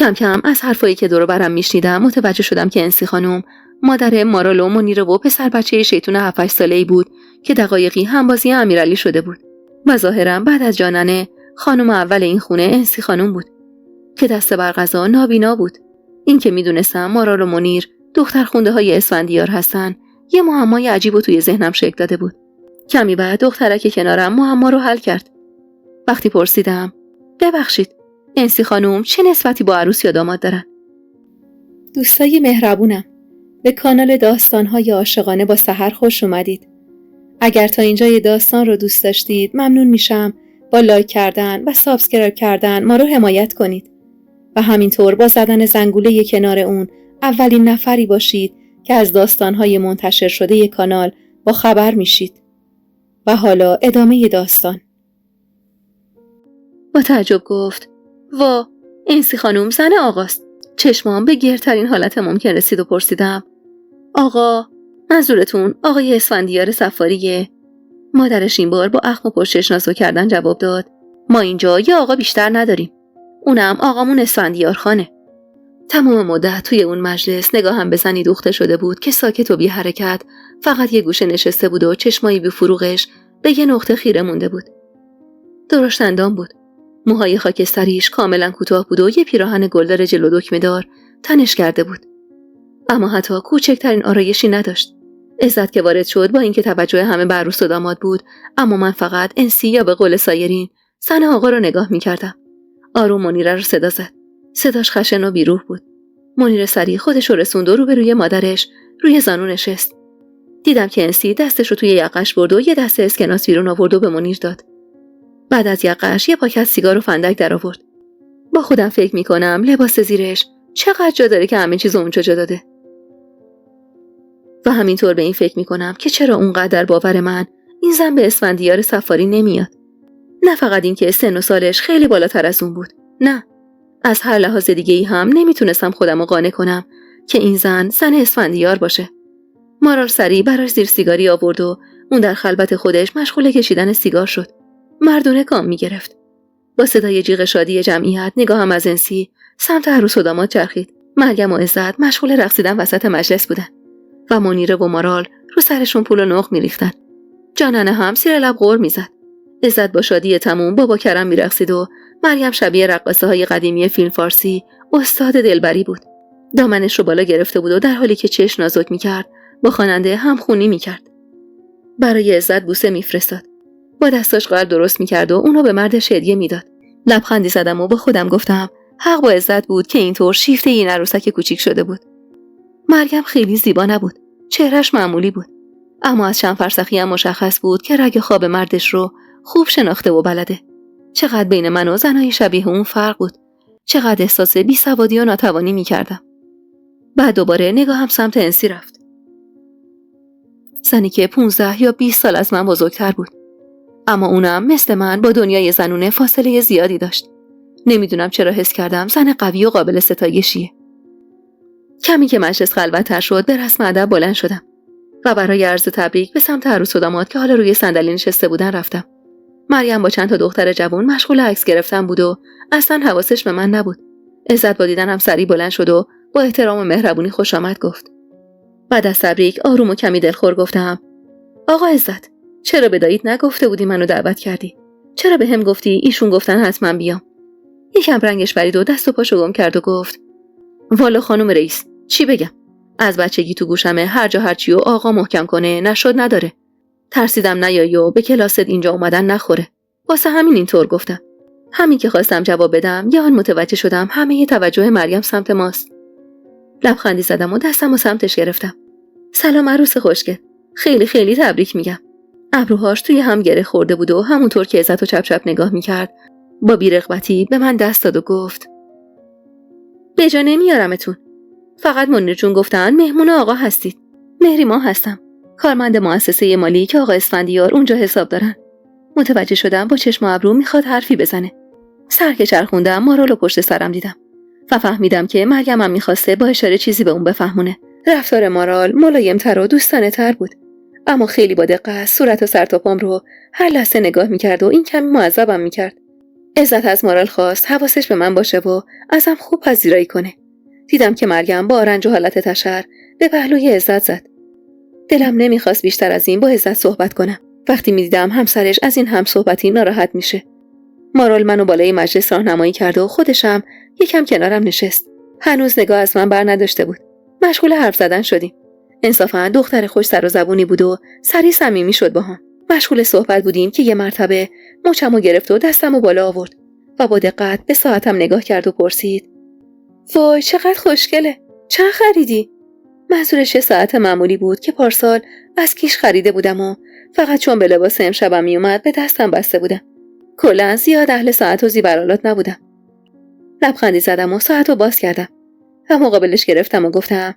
کم کم از حرفایی که دور و برم میشنیدم متوجه شدم که انسی خانم مادر مارال و منیره و پسر بچه شیطون 7-8 ساله‌ای بود که دقایقی همبازی امیرعلی شده بود. و ظاهرا بعد از جاننه خانم اول این خونه انسی خانم بود که دست بر قضا نابینا بود. این که میدونستم مارال و منیر دختر خونده های اسفندیار هستن یه معمای عجیب و توی ذهنم شکل داده بود. کمی بعد دخترک کنارم معما رو حل کرد. وقتی پرسیدم ببخشید انسی خانم چه نسبتی با عروس یا داماد دارن؟ دوستای مهربونم، به کانال داستان‌های عاشقانه با سحر خوش اومدید. اگر تا اینجای داستان رو دوست داشتید ممنون میشم با لایک کردن و سابسکرایب کردن ما رو حمایت کنید و همینطور با زدن زنگوله کنار اون اولین نفری باشید که از داستان‌های منتشر شده کانال با خبر میشید. و حالا ادامه داستان. با تعجب گفت وا انسی خانم زن آقاست. چشمام به گرترین حالت ممکن رسید و پرسیدم آقا منظورتون آقای اسفندیار صفاریه؟ مادرش این بار با اخم و پشتش نازو کردن جواب داد ما اینجا یه آقا بیشتر نداریم، اونم آقامون اسفندیار خانه. تمام مدت توی اون مجلس نگاهم به زنی دوخته شده بود که ساکت و بی حرکت فقط یه گوشه نشسته بود و چشمایی بی فروغش به یه نقطه خیره مونده بود. درشت اندام بود. موهای خاکستریش کاملا کوتاه بود و یه پیراهن گلدار جلو دکمه دار تنش کرده بود. اما حتی کوچکترین آرایشی نداشت. عزت که وارد شد با اینکه توجه همه بر عروس و داماد بود، اما من فقط انسی یا به قول سایرین زن آقا رو نگاه می‌کردم. آروم منیره رو صدا زد. صداش خشن و بیروح بود. منیره سریع خودش رو رسوند و روبروی مادرش روی زانو نشست. دیدم که انسی دستش رو توی یقش برد و یه دسته اسکناس بیرون آورد و به منیر داد. بعد از یقش یه پاکت سیگار و فندک در آورد. با خودم فکر می‌کنم لباس زیرش چقدر جا داره که همه چیز اونجا جا داده. و همینطور به این فکر می‌کنم که چرا اونقدر باور من این زن به اسفندیار صفاری نمیاد. نه فقط این که سن و سالش خیلی بالاتر از اون بود. نه. از هر لحاظ دیگه‌ای هم نمیتونستم خودم رو قانع کنم که این زن اسفندیار باشه. مارال سریع براش زیر سیگاری آورد و اون در خلوت خودش مشغول کشیدن سیگار شد. مردونه کام میگرفت. با صدای جیغ شادی جمعیت نگاهم از انسی سمت عروس و داماد چرخید. مریم و عزت مشغول رقصیدن وسط مجلس بودن و منیره و مارال رو سرشون پول و نقط میریختن. جاننه هم زیر لب غر میزد. عزت با شادی تموم بابا کرم میرقصید و مریم شبیه رقاصه های قدیمی فیلم فارسی استاد دلبری بود. دامنش رو بالا گرفته بود و در حالی که چشم نازک میکرد با خواننده همخونی میکرد. برای عزت بوسه میفرستاد. با دستاش قلب درست میکرد و اونو به مردش هدیه میداد. لبخندی زدم و با خودم گفتم حق با عزت بود که اینطور شیفته این عروسک کوچیک شده بود. مریم خیلی زیبا نبود. چهرهش معمولی بود. اما از چند فرسخی هم مشخص بود که رگ خواب مردش رو خوب شناخته و بلده. چقدر بین من و زنای شبیه اون فرق بود. چقدر احساس بی‌سوادی و ناتوانی میکردم. بعد دوباره نگاهم سمت انسی رفت. زنی که 15 یا 20 سال از من بزرگتر بود. اما اونم مثل من با دنیای زنونه فاصله زیادی داشت. نمیدونم چرا حس کردم زن قوی و قابل ستایشیه. کمی که مجلس خلوت‌تر شد به رسم ادب بلند شدم و برای عرض تبریک به سمت عروس و داماد که حالا روی صندلی نشسته بودن رفتم. مریم با چند تا دختر جوان مشغول عکس گرفتن بود و اصلا حواسش به من نبود. عزت با دیدنم سریع بلند شد و با احترام و مهربونی خوش آمد گفت. بعد از تبریک آروم و کمی دلخور گفتم آقا عزت چرا به داییت نگفته بودی منو دعوت کردی؟ چرا به هم گفتی ایشون گفتن حتما بیام؟ یکم رنگش برید و دست و پاشو گم کرد و گفت والا خانم رئیس چی بگم؟ از بچگی تو گوشمه هر جا هرچی و آقا محکم کنه نشد نداره. ترسیدم نیایی و به کلاست اینجا اومدن نخوره. واسه همین اینطور گفتم. همین که خواستم جواب بدم یه آن متوجه شدم همه توجه مریم سمت ماست. لبخندی زدم و دستم و سمتش گرفتم. سلام عروس خوشگل. خیلی خیلی تبریک میگم. ابروهاش توی هم گره خورده بود و همونطور که عزت و چپ چپ نگاه میکرد با بی‌رغبتی به من دست داد و گفت به جا نمیارمتون. فقط منیر جون گفتن مهمون آقا هستید. مهری ما هستم. کارمند مؤسسه مالی که آقا اسفندیار اونجا حساب دارن. متوجه شدم با چشم و ابرو میخواد حرفی بزنه. سر که چرخوندم مارال و پشت سرم دیدم و فهمیدم که مریم هم میخواسته با اشاره چیزی به اون بفهمونه. رفتار مارال ملایم‌تر و دوستانه تر بود. اما خیلی با دقت صورت و سر تا پام رو هر لحظه نگاه میکرد و این کمی معذبم میکرد. عزت از مارال خواست حواسش به من باشه و ازم خوب پذیرایی کنه. دیدم که مریم با رنج و حالت تشر به پهلوی عزت زد. دلم نمیخواست بیشتر از این با عزت صحبت کنم. وقتی میدیدم همسرش از این هم صحبتی ناراحت میشه. مارال منو بالای مجلس راهنمایی کرد و خودشم یکم کنارم نشست. هنوز نگاه از من بر نداشته بود. مشغول حرف زدن شدیم. انصافا دختر خوش سر و زبونی بود و سری صمیمی شد باهم. مشغول صحبت بودیم که یه مرتبه مچمو گرفت و دستمو بالا آورد و با دقت به ساعتم نگاه کرد و پرسید: وای چقدر خوشگله، چند خریدی؟ منظورش ساعت معمولی بود که پارسال از کیش خریده بودم و فقط چون به لباس امشبم میومد به دستم بسته بودم. کلاً زیاد اهل ساعت و زیورالات نبودم. لبخندی زدم و ساعتو باز کردم و مقابلش گرفتم و گفتم: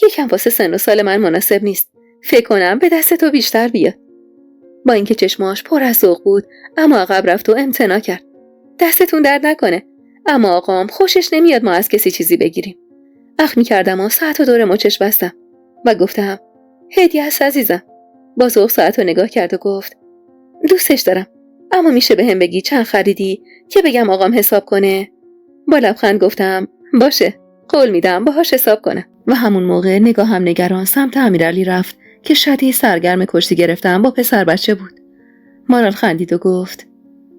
یکم واسه سن و سال من مناسب نیست. فکر کنم به دست تو بیشتر بیاد. با اینکه چشماش پر از ذوق بود اما عقب رفت و امتناع کرد. دستتون درد نکنه، اما آقام خوشش نمیاد ما از کسی چیزی بگیریم. اخ می‌کردم و ساعتو دور مچش بستم و گفتم: هدیه است عزیزم. با ذوق ساعتو نگاه کرد و گفت: دوستش دارم، اما میشه بهم بگی چند خریدی که بگم آقام حساب کنه؟ با لبخند گفتم: باشه، قول میدم باهاش حساب کنم. و همون موقع نگاهم نگران سمت امیرعلی رفت که شدید سرگرم کشتی گرفتن با پسر بچه بود. مارال خندید و گفت: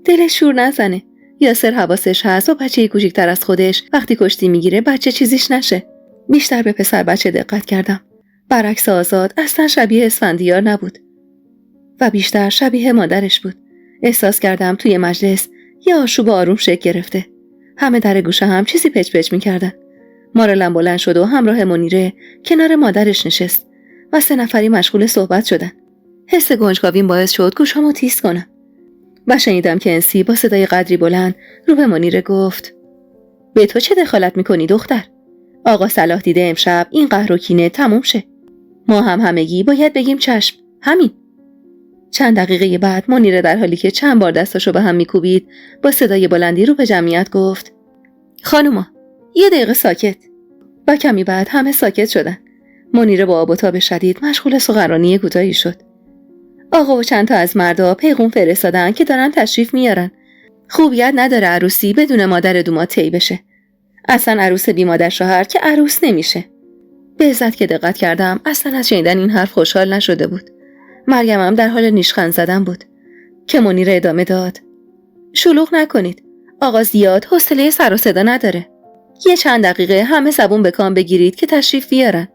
دلش شور نزنه. یاسر حواسش هست و بچه‌ی کوچیک‌تر از خودش وقتی کشتی میگیره بچه چیزیش نشه. بیشتر به پسر بچه دقت کردم. برعکس آزاد اصلا شبیه اسفندیار نبود و بیشتر شبیه مادرش بود. احساس کردم توی مجلس یه آشوب آروم شکل گرفته. همه در گوشه هم چیزی پچ پچ می‌کردن. مارالم بلند شد و همراه منیره کنار مادرش نشست و 3 نفری مشغول صحبت شدن. حس گنجکاویم باعث شد گوشامو تیز کنم و شنیدم که انسی با صدای قدری بلند رو به منیره گفت: به تو چه دخالت میکنی دختر؟ آقا صلاح دیده امشب این قهر و کینه تموم شه. ما هم همگی باید بگیم چشم. همین. چند دقیقه بعد منیره در حالی که چند بار دستاشو به هم میکوبید با صدای بلندی رو به جمعیت گفت: خانوما، یه دقیقه ساکت. و کمی بعد همه ساکت شدن. منیره با آب و تاب شدید مشغول سخنرانی کوتاهی شد. آقا و چند تا از مردا پیغام فرستادن که دارن تشریف میارن. خوبیت نداره عروسی بدون مادر دوما طی بشه. اصلا عروس بی مادر شوهر که عروس نمیشه. به عزت که دقت کردم اصلا از شنیدن این حرف خوشحال نشده بود. مریم در حال نیشخند زدن بود که منیره ادامه داد: شلوغ نکنید. آقا زیاد حوصله سر و صدا نداره. یه چند دقیقه همه زبون به کام بگیرید که تشریف بیارن.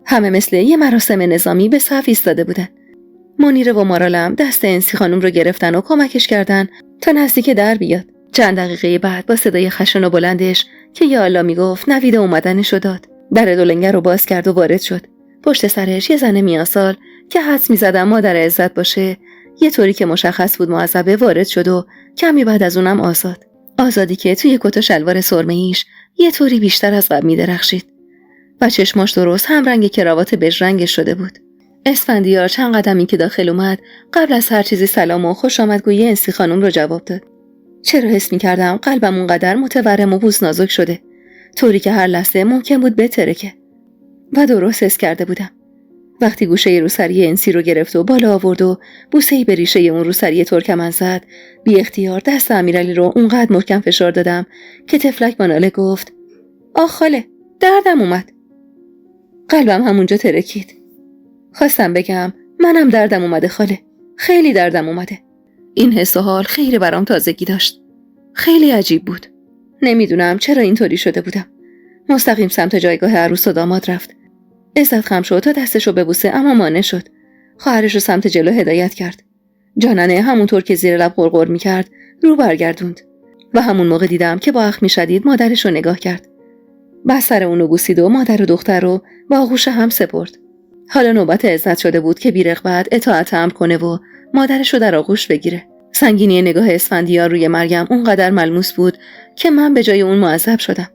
همه مثل یه مراسم نظامی به صف ایستاده بودن. منیره و مارالم دست انسی خانم رو گرفتن و کمکش کردن تا نزدیک در بیاد. چند دقیقه بعد با صدای خشن و بلندش که یا الله میگفت نوید اومدنشو داد. در دولنگر رو باز کرد و وارد شد. پشت سرش یه زن میانسال که حدس می‌زدم مادر عزت باشه، یه طوری که مشخص بود معذبه وارد شد و کمی بعد از اونم آزاد. آزادی که توی کت و شلوار سرمه‌ایش یه طوری بیشتر از قبل می‌درخشید و چشماش درست هم رنگ کراوات بژ رنگش شده بود. اسفندیار چند قدمی که داخل اومد قبل از هر چیزی سلام و خوش آمدگویی انسی خانم رو جواب داد. چرا حس می‌کردم قلبم اونقدر متورم و بوس نازک شده، طوری که هر لحظه ممکن بود بترکه. و درست حس کرده بودم. وقتی گوشه روسری انسی رو گرفت و بالا آورد و بوسه‌ای به ریشه اون روسری ترکمن زد، بی اختیار دست امیرعلی رو اونقدر محکم فشار دادم که تفلک با ناله گفت: آخ خاله، دردم اومد. قلبم همونجا ترکید. خواستم بگم منم دردم اومده خاله، خیلی دردم اومده. این حس و حال خیلی برام تازگی داشت. خیلی عجیب بود. نمیدونم چرا اینطوری شده بودم. مستقیم سمت جایگاه عروس و داماد رفت. عزت خم شد تا دستشو ببوسه اما مانع شد. خواهرش رو سمت جلو هدایت کرد. جانانه همونطور که زیر لب غرغر میکرد رو برگردوند و همون موقع دیدم که با اخمی شدید مادرش رو نگاه کرد. بستر اونو بوسید و مادر و دختر رو با آغوش هم سپرد. حالا نوبت عزت شده بود که بی رغبت اطاعت امر کنه و مادرش رو در آغوش بگیره. سنگینی نگاه اسفندیار روی مریم اونقدر ملموس بود که من به جای اون معذب شدم.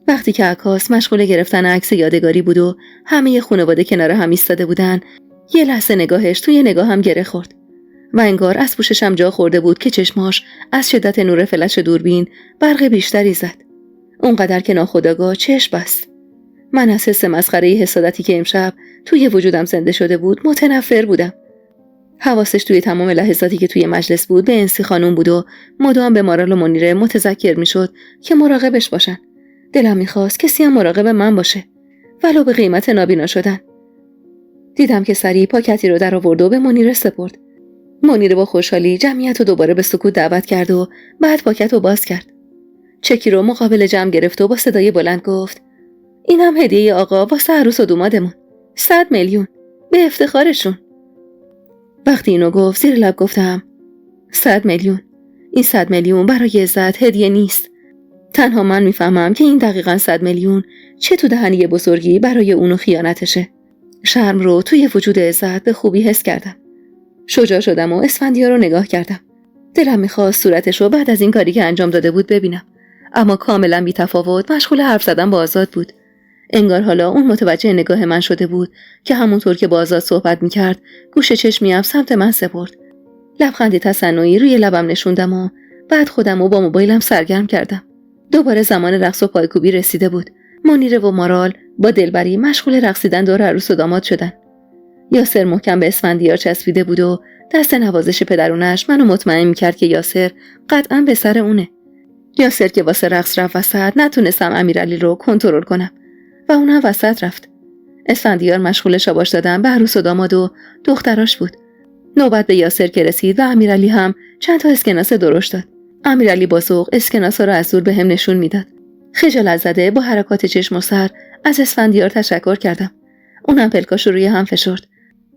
وقتی که عکاس مشغول گرفتن عکس یادگاری بود و همه خانواده کنار هم ایستاده بودن، یه لحظه نگاهش توی نگاهم گره خورد و انگار از پوششم جا خورده بود که چشماش از شدت نور فلش دوربین برق بیشتری زد. اونقدر که ناخودآگاه چشم بست. من از حس مسخره حسادتی که امشب توی وجودم زنده شده بود متنفر بودم. حواسش توی تمام لحظاتی که توی مجلس بود به انسی خانم بود و مدام به مارال و منیره متذکر میشد که مراقبش باشن. دلم میخواست کسی هم مراقب من باشه، ولو به قیمت نابینا شدن. دیدم که سریع پاکتی رو در آورد و به منیره سپرد. منیره با خوشحالی جمعیت رو دوباره به سکوت دعوت کرد و بعد پاکت رو باز کرد. چکی رو مقابل جمع گرفت و با صدای بلند گفت: این هم هدیه آقا واسه عروس و دومادمون. 100 میلیون به افتخارشون. وقتی اینو گفت زیر لب گفتم: 100 میلیون. این 100 میلیون برای عزت هدیه نیست. تنها من میفهمم که این دقیقاً 100 میلیون چه تو دهنی بزرگی برای اونو خیانتشه. شرم رو توی وجود عزت به خوبی حس کردم. شجاع شدم و اسفندیار رو نگاه کردم. دلم میخواست صورتش رو بعد از این کاری که انجام داده بود ببینم، اما کاملا بی‌تفاوت مشغول حرف زدن با آزاد بود. انگار حالا اون متوجه نگاه من شده بود که همونطور که با آزاد صحبت میکرد گوشه چشمیم سمت من سپرد. لبخندی تصنعی روی لبم نشوندم و بعد خودم رو با موبایلم سرگرم کردم. دوباره زمان رقص و پایکوبی رسیده بود. منیره و مارال با دلبری مشغول رقصیدن دور عروس و داماد شدن. یاسر محکم به اسفندیار چسبیده بود و دست نوازش پدرونش منو مطمئن میکرد که یاسر قطعاً به سر اونه. یاسر که واسه رقص رفت وسط نتونستم امیرعلی رو کنترل کنم و اونم وسط رفت. اسفندیار مشغول شاباش دادن به عروس و داماد و دختراش بود. نوبت به یاسر که رسید و امیرعلی هم چند تا اسکناس درشت داد. امیرعلی با ذوق اسکناسا رو از دور بهم نشون میداد. خجالت زده با حرکات چشم و سر از اسفندیار تشکر کردم. اونم پلکاشو روی هم فشرد.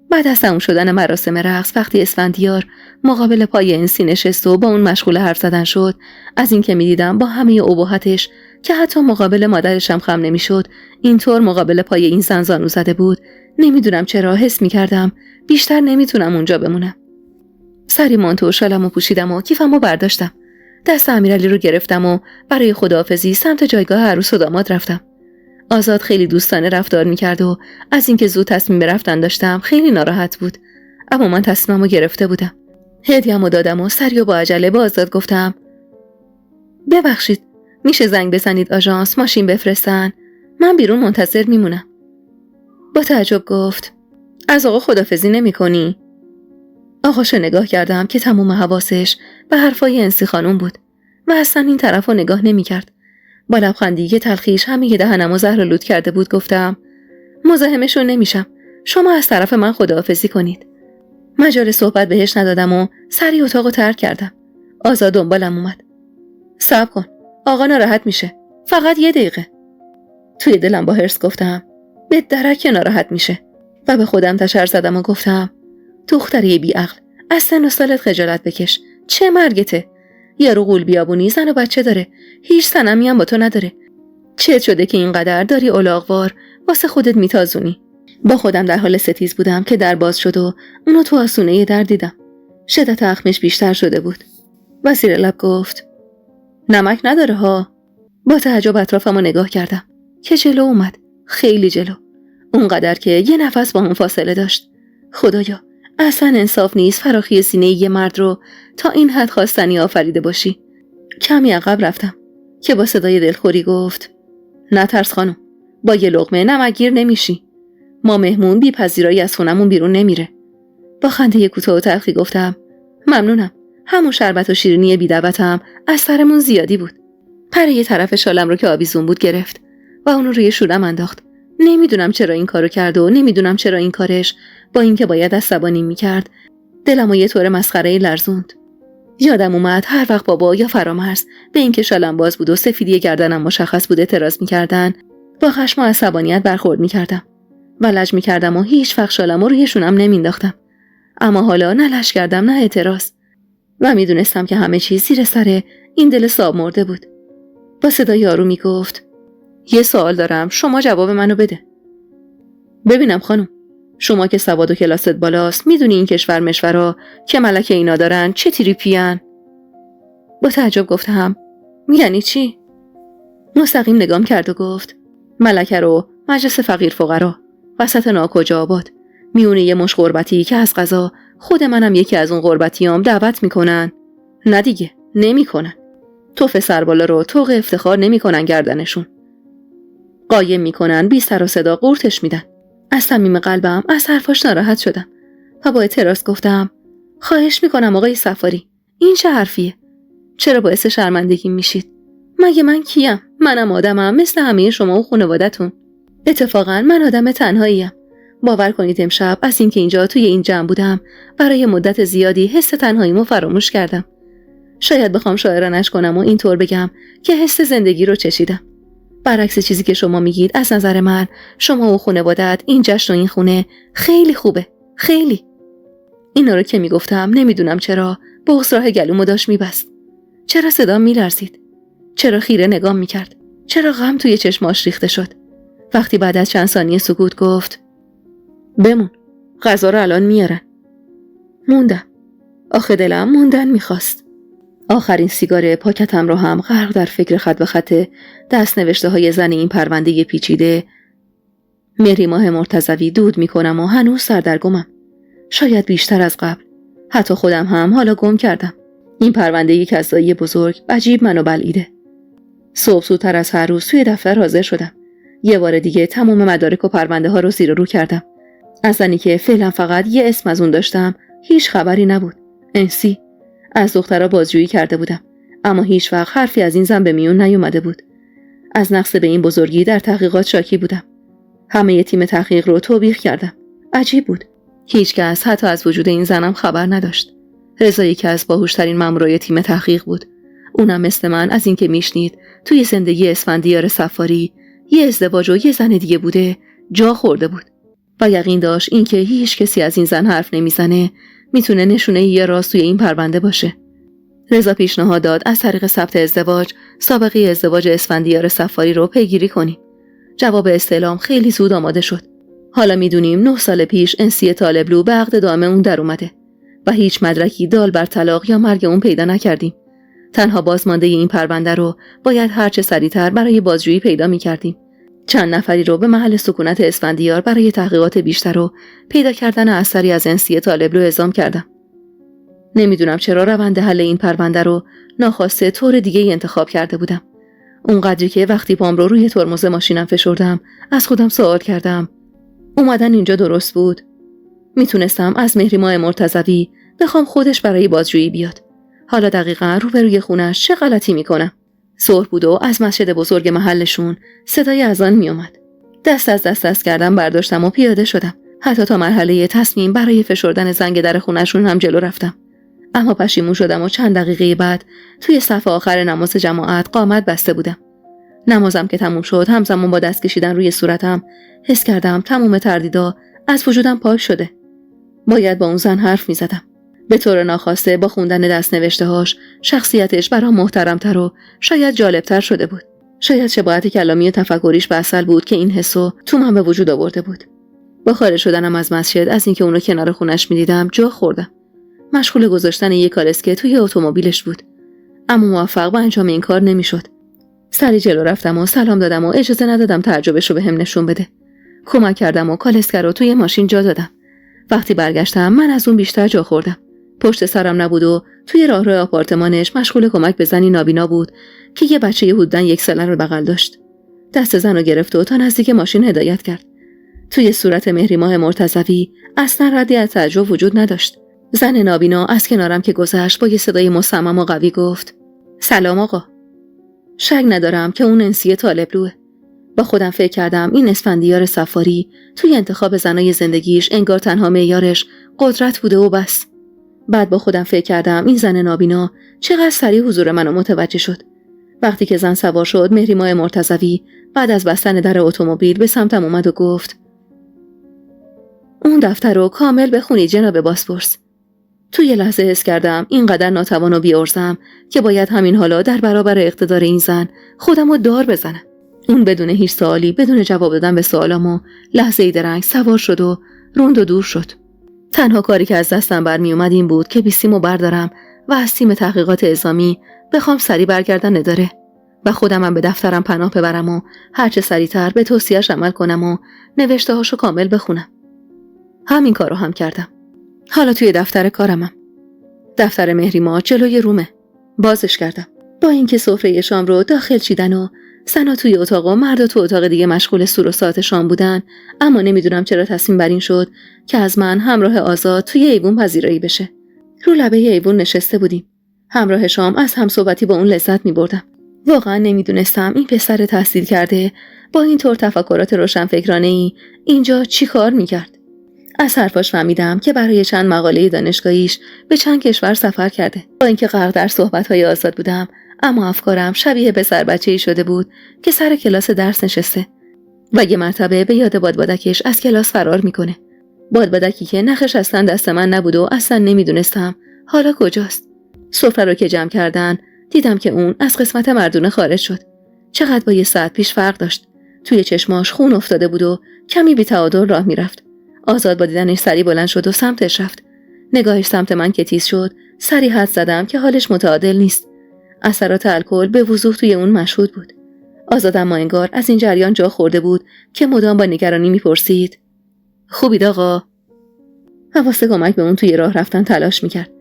بعد از تموم شدن مراسم رقص وقتی اسفندیار مقابل پای انسی نشست و با اون مشغول حرف زدن شد، از این که میدیدم با همه ابهتش که حتی مقابل مادرش هم خم نمیشد اینطور مقابل پای این زن زانو زده بود، نمیدونم چرا حس میکردم بیشتر نمیتونم اونجا بمونم. سری مانتو و شالمو پوشیدم و کیفمو برداشتم. دست امیرعلی رو گرفتم و برای خداحافظی سمت جایگاه عروس و داماد رفتم. آزاد خیلی دوستانه رفتار میکرد و از اینکه زود تصمیم رفتن داشتم خیلی ناراحت بود، اما من تصمیممو گرفته بودم. هدیه‌مو دادم و سری و با عجله با آزاد گفتم: ببخشید میشه زنگ بزنید آژانس ماشین بفرستن؟ من بیرون منتظر میمونم. با تعجب گفت: از آقا خداحافظی نمی‌کنی؟ آقاشو نگاه کردم که تمام حواسش به حرفای انسی خانم بود و اصلا این طرفو نگاه نمی‌کرد. با لبخندی که تلخیش همه دهنمو زهرآلود کرده بود گفتم: مزاحمشون نمیشم، شما از طرف من خداحافظی کنید. مجال صحبت بهش ندادم و سری اتاقو ترک کردم. آزاد دنبالم اومد. صبر کن، آقا ناراحت میشه، فقط 1 دقیقه. توی دلم با حرص گفتم: به درک ناراحت میشه و به خودم تشر زدم و گفتم: دختری بیعقل، از سن و سالت خجالت بکش، چه مرگته؟ یارو غول بیابونی زن و بچه داره، هیچ صنمی هم با تو نداره. چه شده که اینقدر داری الاغوار واسه خودت میتازونی؟ با خودم در حال ستیز بودم که در باز شد و اونو تو آسونه در دیدم. شدت اخمش بیشتر شده بود. و زیر لب گفت: نمک نداره ها. با تعجب اطرافمو نگاه کردم که جلو اومد، خیلی جلو، اونقدر که یه نفس با اون فاصله داشت. خدایا اصلا انصاف نیست فراخی سینه یه مرد رو تا این حد خواستنی آفریده باشی. کمی عقب رفتم که با صدای دلخوری گفت: نترس خانم، با یه لقمه نمکگیر نمیشی. ما مهمون بی پذیرایی از خونمون بیرون نمیره. با خنده کوتاه و تلخی گفتم: ممنونم، همون شربت و شیرینی بی دعوتم از سرمون زیادی بود. پر یه طرف شالم رو که آویزون بود گرفت و اونو روی شورم انداخت. نمیدونم چرا این کارو کرد و نمیدونم چرا این کارش با اینکه باید عصبانی میکرد دلمو یه طور مسخره‌ای لرزوند. یادم اومد هر وقت بابا یا فرامرز به اینکه شالم باز بود و سفیدی گردنم مشخص بود اعتراض میکردن، با خشم و عصبانیت برخورد میکردم و لج میکردم و هیچ وقت شالمو روی شونم نمینداختم. اما حالا نه لج کردم نه اعتراض و میدونستم که همه چیز زیر سر این دل صاب مرده بود. با صدای آرومی گفت: یه سوال دارم، شما جواب منو بده. ببینم خانم، شما که سواد و کلاست بالاست میدونی این کشور مشورا که ملکه اینا دارن چه تریپیان؟ با تعجب گفتم: یعنی چی؟ مستقیم نگام کرد و گفت: ملکه رو مجلس فقیر فقرا وسط ناکجا آباد میونه یه مش غربتی که از قضا خود منم یکی از اون غربتیام دعوت میکنن. نه دیگه نمیکنن. توف سربالا رو طوق افتخار نمیکنن گردنشون. قایم میکنن، بی سر و صدا قورتش میدن. از صمیم قلبم از حرفاش ناراحت شدم و با اعتراض گفتم: خواهش میکنم آقای صفاری، این چه حرفیه؟ چرا باعث شرمندگی میشید؟ مگه من کیم؟ منم آدمم مثل همه شما و خانوادتون. اتفاقا من آدم تنهاییم. باور کنید امشب از اینکه اینجا توی این جمع بودم برای مدت زیادی حس تنهاییمو فراموش کردم. شاید بخوام شاعرانش کنم و اینطور بگم که حس زندگی رو چشیدم. برعکس چیزی که شما میگید، از نظر من شما و خانوادت این جشن و این خونه خیلی خوبه، خیلی. اینا رو که میگفتم نمیدونم چرا بغض راه گلومو داشت میبست. چرا صدام میلرزید؟ چرا خیره نگاه میکرد؟ چرا غم توی چشماش ریخته شد؟ وقتی بعد از چند ثانیه سکوت گفت بمون، غذا رو الان میارن. موندم. آخه دلم موندن میخواست. آخرین سیگار پاکتم رو هم غرق در فکر خط به خط دست نوشته های زن این پرونده پیچیده مهری ماه مرتضوی دود میکنم و هنوز سردرگمم. شاید بیشتر از قبل. حتی خودم هم حالا گم کردم. این پرونده یک کذایی بزرگ عجیب منو بلعیده. صبح زودتر از هر روز توی دفتر حاضر شدم. یه بار دیگه تمام مدارک و پرونده ها رو زیر و رو کردم. از زنی که فعلا فقط یه اسم از اون داشتم هیچ خبری نبود. انسی. از دخترها بازجویی کرده بودم، اما هیچ وقت حرفی از این زن به میون نیومده بود. از نقص به این بزرگی در تحقیقات شاکی بودم. همه تیم تحقیق رو توبیخ کردم. عجیب بود. هیچ کس حتی از وجود این زنم خبر نداشت. رضا یکی از باهوشترین مامورای تیم تحقیق بود. اونم مثل من از اینکه میشنید توی زندگی اسفندیار صفاری یه ازدواج و یه زن دیگه بوده جا خورده بود و یقین داشت اینکه هیچ کسی از این زن حرف نمیزنه میتونه نشونه یه راست توی این پرونده باشه. رضا پیشنهاد داد از طریق ثبت ازدواج سابقه ازدواج اسفندیار صفاری رو پیگیری کنیم. جواب استعلام خیلی زود آماده شد. حالا میدونیم 9 سال پیش انسی طالبلو به عقد دائم اون در اومده و هیچ مدرکی دال بر طلاق یا مرگ اون پیدا نکردیم. تنها بازمانده این پرونده رو باید هرچه سریعتر برای بازجویی پیدا می‌کردیم. چند نفری رو به محل سکونت اسفندیار برای تحقیقات بیشتر و پیدا کردن اثری از انسی طالبلو اعزام کردم. نمیدونم چرا روند حل این پرونده رو ناخواسته طور دیگه انتخاب کرده بودم. اونقدری که وقتی پام رو روی ترمز ماشینم فشردم از خودم سوال کردم اومدن اینجا درست بود؟ میتونستم از مهری ماه مرتضوی بخوام خودش برای بازجویی بیاد. حالا دقیقاً روبروی خونش چه غلطی میکنم؟ ظهر بود و از مسجد بزرگ محلشون صدای اذان میومد. دست از دست کردم برداشتم و پیاده شدم. حتی تا مرحله تصمیم برای فشردن زنگ در خونشون هم جلو رفتم. اما پشیمون شدم و چند دقیقه بعد توی صف آخر نماز جماعت قامت بسته بودم. نمازم که تموم شد همزمان با دست کشیدن روی صورتم حس کردم تمام تردیدا از وجودم پاک شده. باید با اون زن حرف میزدم. به طور ناخواسته با خوندن دست نوشته‌هاش شخصیتش برام محترم‌تر و شاید جالب‌تر شده بود. شاید شباهت کلامی و تفکریش به اصل بود که این حسو تو من به وجود آورده بود. با خارج شدنم از مسجد از اینکه اونو کنار خونش می‌دیدم جا خوردم. مشغول گذاشتن یک کالسکه توی اتومبیلش بود. اما موفق به انجام این کار نمی‌شد. سری جلو رفتم و سلام دادم و اجازه ندادم تعجبش رو بهم نشون بده. کمک کردم و کالسکه رو توی ماشین جا دادم. وقتی برگشتم من از اون بیشتر جا خوردم. پشت سرم نبود و توی راهرو آپارتمانش مشغول کمک به زنی نابینا بود که یه بچه حدوداً 1 ساله رو بغل داشت. دست زن رو گرفت و تا نزدیک ماشین هدایت کرد. توی صورت مهری ماه مرتضوی اصلا ردی از تعجب وجود نداشت. زن نابینا از کنارم که گذشت با یه صدای مصمم و قوی گفت سلام آقا. شک ندارم که اون انسی طالبلوه. با خودم فکر کردم این اسفندیار صفاری توی انتخاب زنای زندگیش انگار تنها معیارش قدرت بوده و بس. بعد با خودم فکر کردم این زن نابینا چقدر سریع حضور منو متوجه شد. وقتی که زن سوار شد مهری ماه مرتضوی بعد از بستن در اتومبیل به سمتم اومد و گفت اون دفتر رو کامل بخونی جناب بازپرس. توی لحظه حس کردم اینقدر ناتوان و بی‌عرضم که باید همین حالا در برابر اقتدار این زن خودم رو دار بزنم. اون بدون هیچ سوالی بدون جواب دادن به سوالامو لحظه‌ای درنگ سوار شد و روند و دور شد. تنها کاری که از دستم برمی اومد این بود که بیسیمو بردارم و از تیم تحقیقات اعزامی بخوام سری برگردن اداره و خودمم به دفترم پناه ببرم و هرچه سریعتر به توصیه‌اش عمل کنم و نوشته‌هاشو کامل بخونم. همین کارو هم کردم. حالا توی دفتر کارمم. دفتر مهری ماه جلوی رومه. بازش کردم. با اینکه سفره شام رو داخل چیدن و سنا توی اتاق و مردا تو اتاق دیگه مشغول سور و ساعت شام بودن، اما نمیدونم چرا تصمیم بر این شد که از من همراه آزاد توی ایوون پذیرایی بشه. رو لبه ایوون نشسته بودیم. همراه شام از همصحبتی با اون لذت می‌بردم. واقعا نمیدونستم این پسر تحصیل کرده با این طور تفکرات روشنفکرانه‌ای اینجا چی کار می‌کرد. از حرفاش فهمیدم که برای چند مقاله دانشگاهیش به چند کشور سفر کرده. با اینکه غرق در صحبت‌های آزاد بودم، اما افکارم شبیه پسر بچه‌ای شده بود که سر کلاس درس نشسته و یه مرتبه به یاد بادبادکش از کلاس فرار میکنه. بادبادکی که نخش اصلا دست من نبود و اصلا نمیدونستم حالا کجاست. سفره رو که جمع کردن دیدم که اون از قسمت مردونه خارج شد. چقدر با یه ساعت پیش فرق داشت. توی چشماش خون افتاده بود و کمی بی‌تعادل راه میرفت. آزاد با دیدنش سری بلند شد و سمتش رفت. نگاهش سمت من که تیز شد، سری حد زدم که حالش متعادل نیست. اثرات الکل به وضوح توی اون مشهود بود. آزاد اما انگار از این جریان جا خورده بود که مدام با نگرانی میپرسید: خوبید آقا؟ واسه کمک به اون توی راه رفتن تلاش میکرد.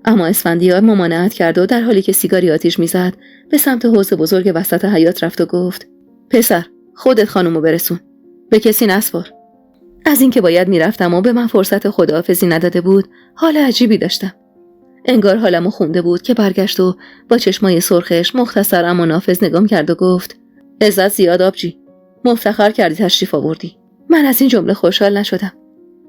اما اسفندیار ممانعت کرد و در حالی که سیگاری آتیش میزد به سمت حوض بزرگ وسط حیاط رفت و گفت: پسر، خودت خانومو برسون. به کسی نسپار. از اینکه باید میرفتم و به من فرصت خداحافظی نداده بود، حال عجیبی داشتم. انگار حالمو خونده بود که برگشت و با چشمای سرخش مختصر اما نافذ نگام کرد و گفت: عزت زیاد آبجی، مفتخر کردی تشریف آوردی. من از این جمله خوشحال نشدم.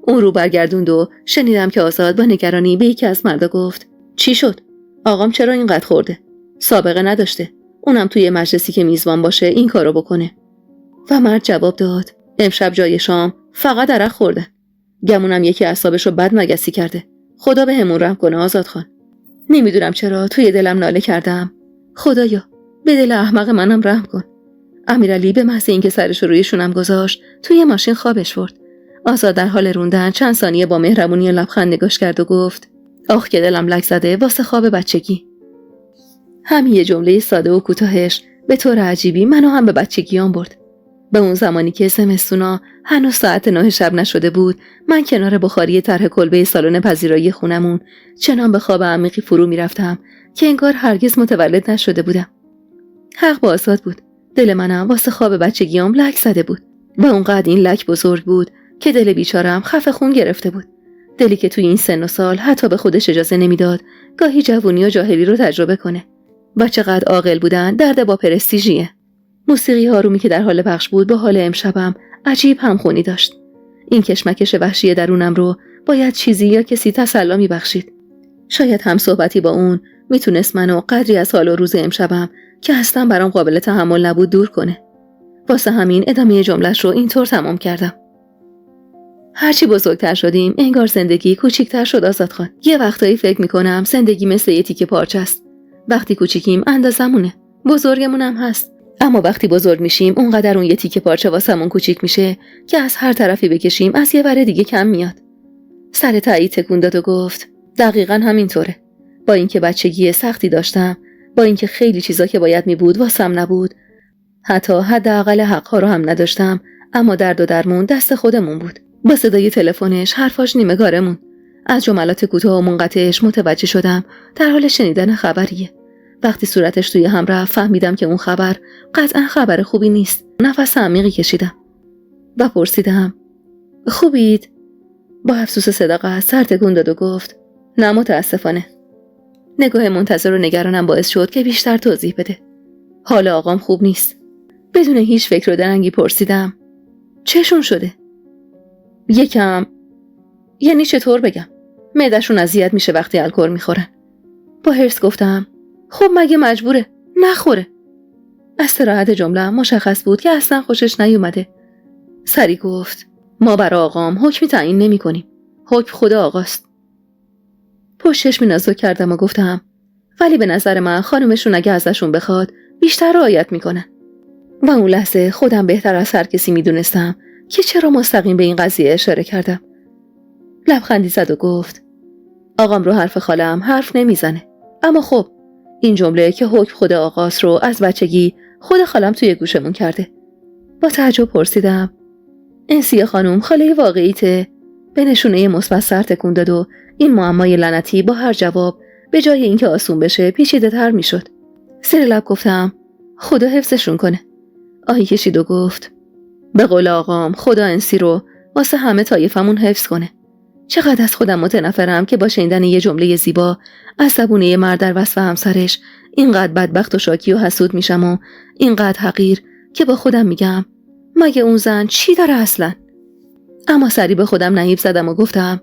اون رو برگردوند و شنیدم که آزاد با نگرانی به یکی از مردا گفت: چی شد؟ آقام چرا اینقدر خورده؟ سابقه نداشته. اونم توی مجلسی که میزبان باشه این کارو بکنه. و مرد جواب داد: امشب جای شام فقط عرق خورده. گمونم یکی اعصابشو بد مگسی کرده. خدا بهمون رحم کنه آزاد خان. نمیدونم چرا توی دلم ناله کردم: خدایا به دل احمق منم رحم کن. امیرعلی به محض اینکه سرش روی شونم گذاشت توی ماشین خوابش برد. آزاد در حال روندن چند ثانیه با مهربونی و لبخند نگاش کرد و گفت: آخ که دلم لک زده واسه خواب بچگی. همین یه جمله ساده و کوتاهش به طور عجیبی منو هم به بچگیام برد. به اون زمانی که زمستونا هنوز ساعت 9 شب نشده بود، من کنار بخاری طرح کلبه سالن پذیرایی خونمون چنان به خواب عمیقی فرو میرفتم که انگار هرگز متولد نشده بودم. حق با آزاد بود. دل منم واسه خواب بچگیام لک زده بود و اونقدر این لک بزرگ بود که دل بیچارم خفه خون گرفته بود. دلی که توی این سن و سال حتی به خودش اجازه نمیداد گاهی جوونی و جاهلی رو تجربه کنه. و چقدر عاقل بودن درد با پرستیژیه. موسیقی آرومی که در حال پخش بود با حال امشبم عجیب همخونی داشت. این کشمکش وحشی درونم رو باید چیزی یا کسی تسلا میبخشید. شاید هم صحبتی با اون میتونست منو قدری از حال و روز امشبم که اصلا برام قابل تحمل نبود دور کنه. واسه همین ادامه جمله‌اش رو اینطور تمام کردم: هرچی بزرگتر شدیم انگار زندگی کوچیک‌تر شد آزاد خان. یه وقتایی فکر میکنم زندگی مثل یه تیکه پارچه است. وقتی کوچیکیم اندازمونه، بزرگمونم هست. اما وقتی بزرگ میشیم اونقدر اون یه تیکه پارچه واسمون کوچیک میشه که از هر طرفی بکشیم از یه ور دیگه کم میاد. سر تایید تکون داد و گفت: دقیقاً همینطوره. با اینکه بچگی سختی داشتم، با اینکه خیلی چیزا که باید میبود واسم نبود، حتی حداقل حق‌ها رو هم نداشتم، اما درد و درمون دست خودمون بود. با صدای تلفنش حرفاش نیمه گارمون. از جملات کوتاه و منقطعش متوجه شدم در حال شنیدن خبریه. وقتی صورتش توی هم رفت فهمیدم که اون خبر قطعا خبر خوبی نیست. نفس عمیقی کشیدم و پرسیدم: خوبید؟ با افسوس صداقت سر تکون داد و گفت: نه متاسفانه. نگاه منتظر و نگرانم باعث شد که بیشتر توضیح بده. حال آقام خوب نیست. بدون هیچ فکر و درنگی پرسیدم: چشون شده؟ یکم، یعنی چطور بگم، معده‌شون اذیت میشه وقتی الکل میخورن. با حرص گفتم: خب مگه مجبوره نخوره؟ از صراحت جمله مشخص بود که اصلا خوشش نیومده. سری گفت: ما برای آقام حکمی تعیین نمی کنیم. حکم خدا آقاست. پشتش می نازک کردم و گفتم: ولی به نظر من خانمشون اگه ازشون بخواد بیشتر رعایت میکنن. و اون لحظه خودم بهتر از هر کسی میدونستم که چرا مستقیم به این قضیه اشاره کردم. لبخندی زد و گفت: آقام رو حرف خالم حرف نمیزنه. اما خب این جمله که حکم خدا آقاست رو از بچگی خود خالم توی گوشمون کرده. با تعجب پرسیدم: انسیه خانم خاله واقعیته؟ به نشونه مثبت سر تکون داد و این معمای لعنتی با هر جواب به جای اینکه آسون بشه پیچیده تر میشد. زیر لب گفتم: خدا حفظشون کنه. آهی کشید و گفت: به قول آقام خدا انسی رو واسه همه طایفمون حفظ کنه. چقدر از خودم متنفرم که با شنیدن یه جمله زیبا از زبون یه مرد در وصف همسرش اینقدر بدبخت و شاکی و حسود میشم و اینقدر حقیر که با خودم میگم مگه اون زن چی داره اصلا؟ اما سری به خودم نهیب زدم و گفتم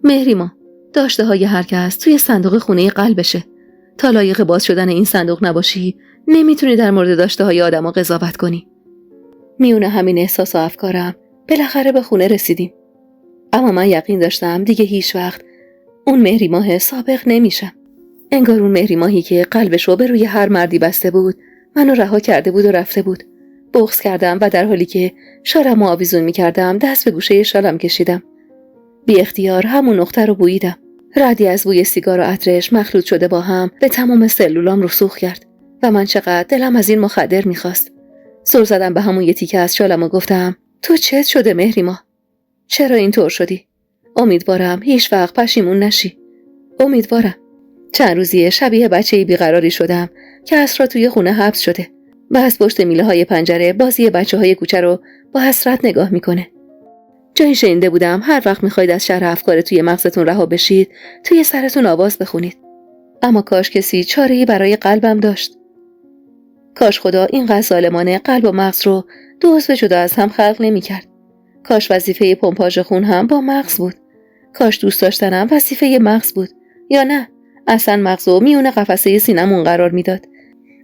مهریما، داشته های هر کس توی صندوق خونه قلبشه. تا لایق باز شدن این صندوق نباشی نمیتونی در مورد داشته های آدم قضاوت کنی. میونه همین احساس و افکارم بالاخره به خونه رسیدیم. اما من یقین داشتم دیگه هیچ وقت اون مهری ماه سابق نمیشم. انگار اون مهری ماهی که قلبش رو به روی هر مردی بسته بود منو رها کرده بود و رفته بود. بغض کردم و در حالی که شالم آویزون میکردم دست به گوشه شالم کشیدم. بی اختیار همون نقطه رو بوییدم. ردی از بوی سیگار و عطرش مخلوط شده با هم به تمام سلولام رسوخ کرد و من چقدر دلم از این مخدر میخواست. سر زدم به همون یه تیکه از شالم و گفتم تو چت شده مهریما؟ چرا اینطور شدی؟ امیدوارم هیچ وقت پشیمون نشی. امیدوارم. چند روزیه شبیه بچه‌ای بیقراری شدم که اسرا توی خونه حبس شده و از پشت میله‌های پنجره بازی بچه‌های کوچه رو با حسرت نگاه میکنه. جایی شنیده بودم هر وقت میخواید از شر افکار توی مغزتون رها بشید توی سرتون آواز بخونید. اما کاش کسی چاره‌ای برای قلبم داشت. کاش خدا اینقدر ظالمانه قلب و مغز رو دو عضو جدا از هم خلق نمی‌کرد. کاش وظیفه پمپاژ خون هم با مغز بود. کاش دوست داشتنم وظیفه مغز بود. یا نه، اصلا مغزو میونه قفسه سینمون قرار میداد.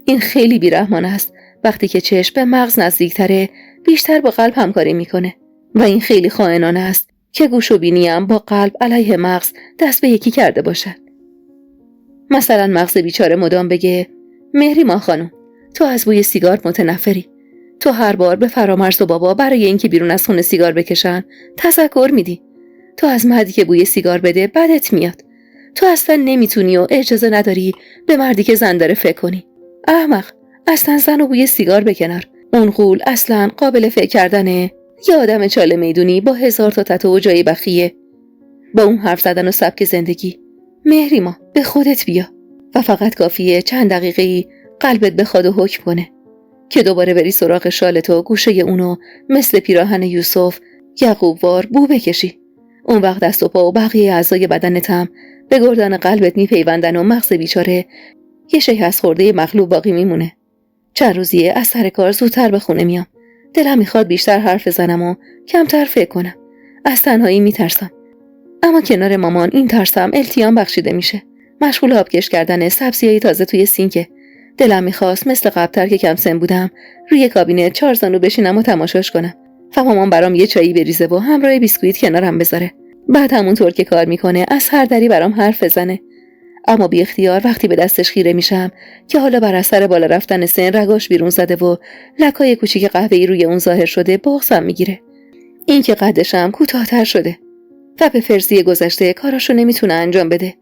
این خیلی بیرحمانه است. وقتی که چشم به مغز نزدیکتره بیشتر با قلب همکاری میکنه و این خیلی خائنانه است که گوش و بینیم با قلب علیه مغز دست به یکی کرده باشد. مثلا مغز بیچاره مدام بگه مهریما خانم، تو از بوی سیگار متنفری. تو هر بار به فرامرز و بابا برای اینکه بیرون از خونه سیگار بکشن تذکر میدی. تو از مردی که بوی سیگار بده بدت میاد. تو اصلا نمیتونی و اجازه نداری به مردی که زن داره فکر کنی. احمق، اصلا زن و بوی سیگار بکنار. اون غول اصلا قابل فکر کردنه. یه آدم چاله میدونی با 1000 تا تتو و جای بخیه. با اون حرف زدن و سبک زندگی مهریما به خودت بیا و فقط کافیه چند دقیقه‌ای قلبت بخواد و حکم کنه که دوباره بری سراغ شالتو گوشه اونو مثل پیراهن یوسف یعقوبوار بو بکشی. اون وقت دست و پا و بقیه اعضای بدنت هم به گردن قلبت میپیوندن و مغز بیچاره یه شیء از خورده مغلوب باقی میمونه. چند روزیه از سر کار زودتر به خونه میام. دلم میخواد بیشتر حرف بزنم و کمتر فکر کنم. از تنهایی میترسم. اما کنار مامان این ترسم التیام بخشیده میشه. مشغول آبکش کردن سبزیای تازه توی سینکه. دلم میخواست مثل قبل‌تر که کم سن بودم روی کابینت 4 زانو بشینم و تماشاش کنم و مامان برام یه چایی بریزه و همراه بیسکویت کنارم بذاره. بعد همونطور که کار میکنه از هر دری برام حرف بزنه. اما بی اختیار وقتی به دستش خیره میشم که حالا بر اثر بالا رفتن سن رگاش بیرون زده و لکای کوچیک قهوه‌ای روی اون ظاهر شده بغضم میگیره. این که قدشم کوتاه‌تر شده و به فرضیه گذشته کاراشو نمیتونه انجام بده.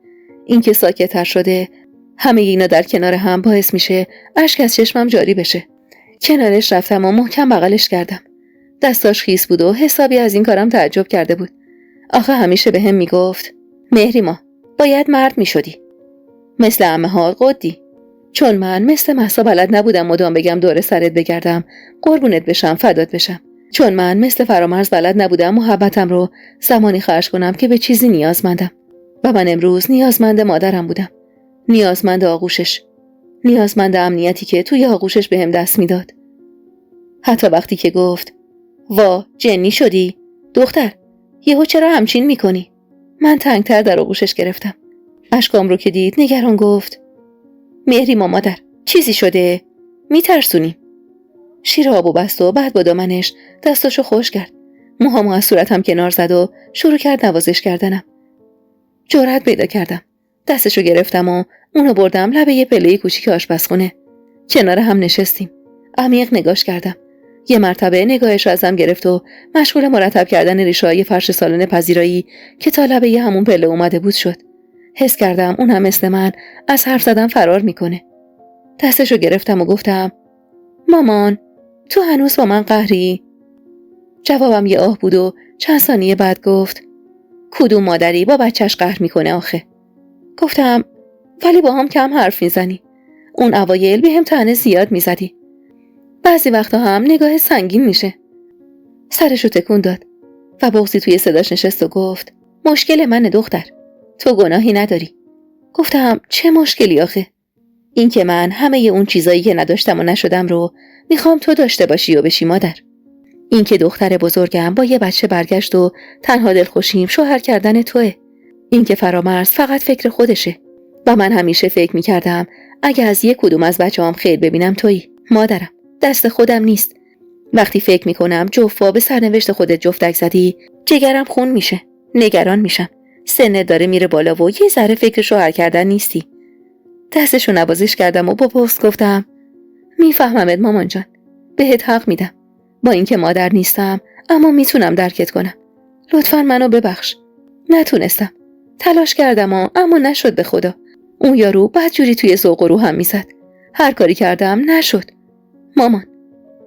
این که ساکت‌تر شده. همه اینا در کنار هم باعث میشه اشک از چشمم جاری بشه. کنارش رفتم و محکم بغلش کردم. دستاش خیس بود و حسابی از این کارم تعجب کرده بود. آخه همیشه به هم میگفت مهریما باید مرد میشدی. مثل عمه ها قدی. چون من مثل مهسا بلد نبودم مدام بگم دور سرت بگردم قربونت بشم فدات بشم. چون من مثل فرامرز بلد نبودم محبتم رو زمانی خرج کنم که به چیزی نیازمندم. و من امروز نیازمند مادرم بودم. نیازمند آغوشش. نیازمند امنیتی که توی آغوشش بهم دست میداد. حتی وقتی که گفت وا جنی شدی دختر، یهو چرا همچین میکنی؟ من تنگتر در آغوشش گرفتم. اشکام رو که دید نگران گفت مهریما مادر چیزی شده؟ میترسونی؟ شیر آبو بست و بعد با دامنش دستاشو خوش کرد. موهامو از صورتم کنار زد و شروع کرد نوازش کردنم. جرأت پیدا کردم. دستشو گرفتم و اونو بردم لبه یه پله کوچیک آشپزخونه. کنار هم نشستیم. عمیق نگاش کردم. یه مرتبه نگاهش رو ازم گرفت و مشغول مرتب کردن ریشه‌های فرش سالن پذیرایی که تا لبه همون پله اومده بود شد. حس کردم اون هم مثل من از حرف زدن فرار میکنه. دستشو گرفتم و گفتم مامان تو هنوز با من قهری؟ جوابم یه آه بود و چند ثانیه بعد گفت کدوم مادری با بچهش قهر میکنه آخه؟ گفتم ولی با هم کم حرف میزنی. اون اوایل به هم طعنه زیاد میزدی. بعضی وقتا هم نگاه سنگین میشه. سرشو تکون داد و بغضی توی صداش نشست و گفت مشکل منه دختر، تو گناهی نداری. گفتم چه مشکلی آخه؟ این که من همه اون چیزایی که نداشتم و نشدم رو میخوام تو داشته باشی و بشی مادر. این که دختر بزرگم با یه بچه برگشت و تنها دلخوشیم شوهر کردن توه. این که فرامرز فقط فکر خودشه و من همیشه فکر میکردم اگه از یک کدوم از بچه‌هام خیر ببینم تویی مادرم، دست خودم نیست. وقتی فکر میکنم جفا به سرنوشت خودت جفتک زدی جگرم خون میشه، نگران میشم. سنت داره میره بالا و یه ذره فکر شوهر کردن نیستی. دستشو نوازش کردم و با پست گفتم میفهممت مامان جان، بهت حق میدم. با اینکه مادر نیستم اما میتونم درکت کنم. لطفاً منو ببخش. نتونستم. تلاش کردم اما نشد به خدا. اون یارو بدجوری توی ذوق و روحم میزد. هر کاری کردم نشد. مامان،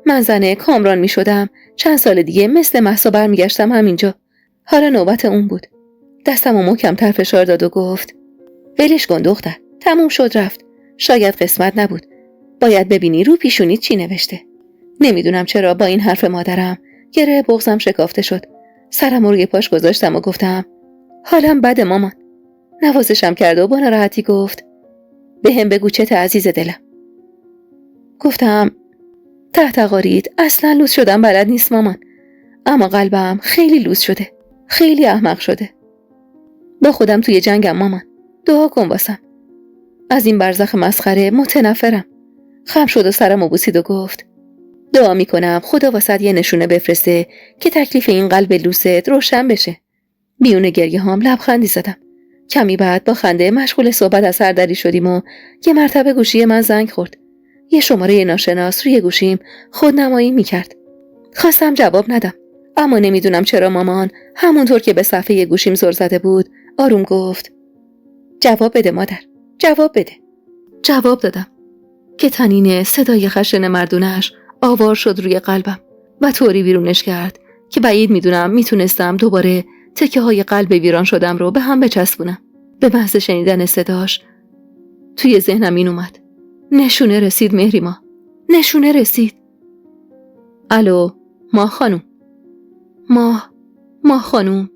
من زن کامران میشدم چند سال دیگه مثل مهسا برمیگشتم همینجا. حالا نوبت اون بود. دستمو محکم‌تر فشار داد و گفت ولش کن دختر، تموم شد رفت. شاید قسمت نبود. باید ببینی رو پیشونیت چی نوشته. نمیدونم چرا با این حرف مادرم گره بغضم شکافته شد. سرم روی پاش گذاشتم و گفتم حالم بده مامان. نوازشم کرد و با ناراحتی گفت بهم بگو چته عزیز دلم. گفتم تحت قارید اصلا لوس شدم بلد نیست مامان، اما قلبم خیلی لوس شده، خیلی احمق شده. با خودم توی جنگم مامان، دعا کن واسم. از این برزخ مسخره متنفرم. خم شد و سرمو بوسید و گفت دعا میکنم خدا واسط یه نشونه بفرسته که تکلیف این قلب لوست روشن بشه. بیون گریه هام لبخندی زدم. کمی بعد با خنده مشغول صحبت از سردری شدیم و یه مرتبه گوشی من زنگ خورد. یه شماره ناشناس روی گوشیم خودنمایی میکرد. خواستم جواب ندم، اما نمیدونم چرا مامان همونطور که به صفحه گوشیم زل زده بود آروم گفت جواب بده مادر، جواب بده. جواب دادم که طنین صدای خشن مردونش آوار شد روی قلبم و طوری ویرونش کرد که بعید میدونم میتونستم دوباره تکه های قلب ویران شدم رو به هم بچسبونم. به محض شنیدن صداش توی ذهنم این اومد نشونه رسید مهریما، نشونه رسید. الو ماه خانوم. ماه خانوم.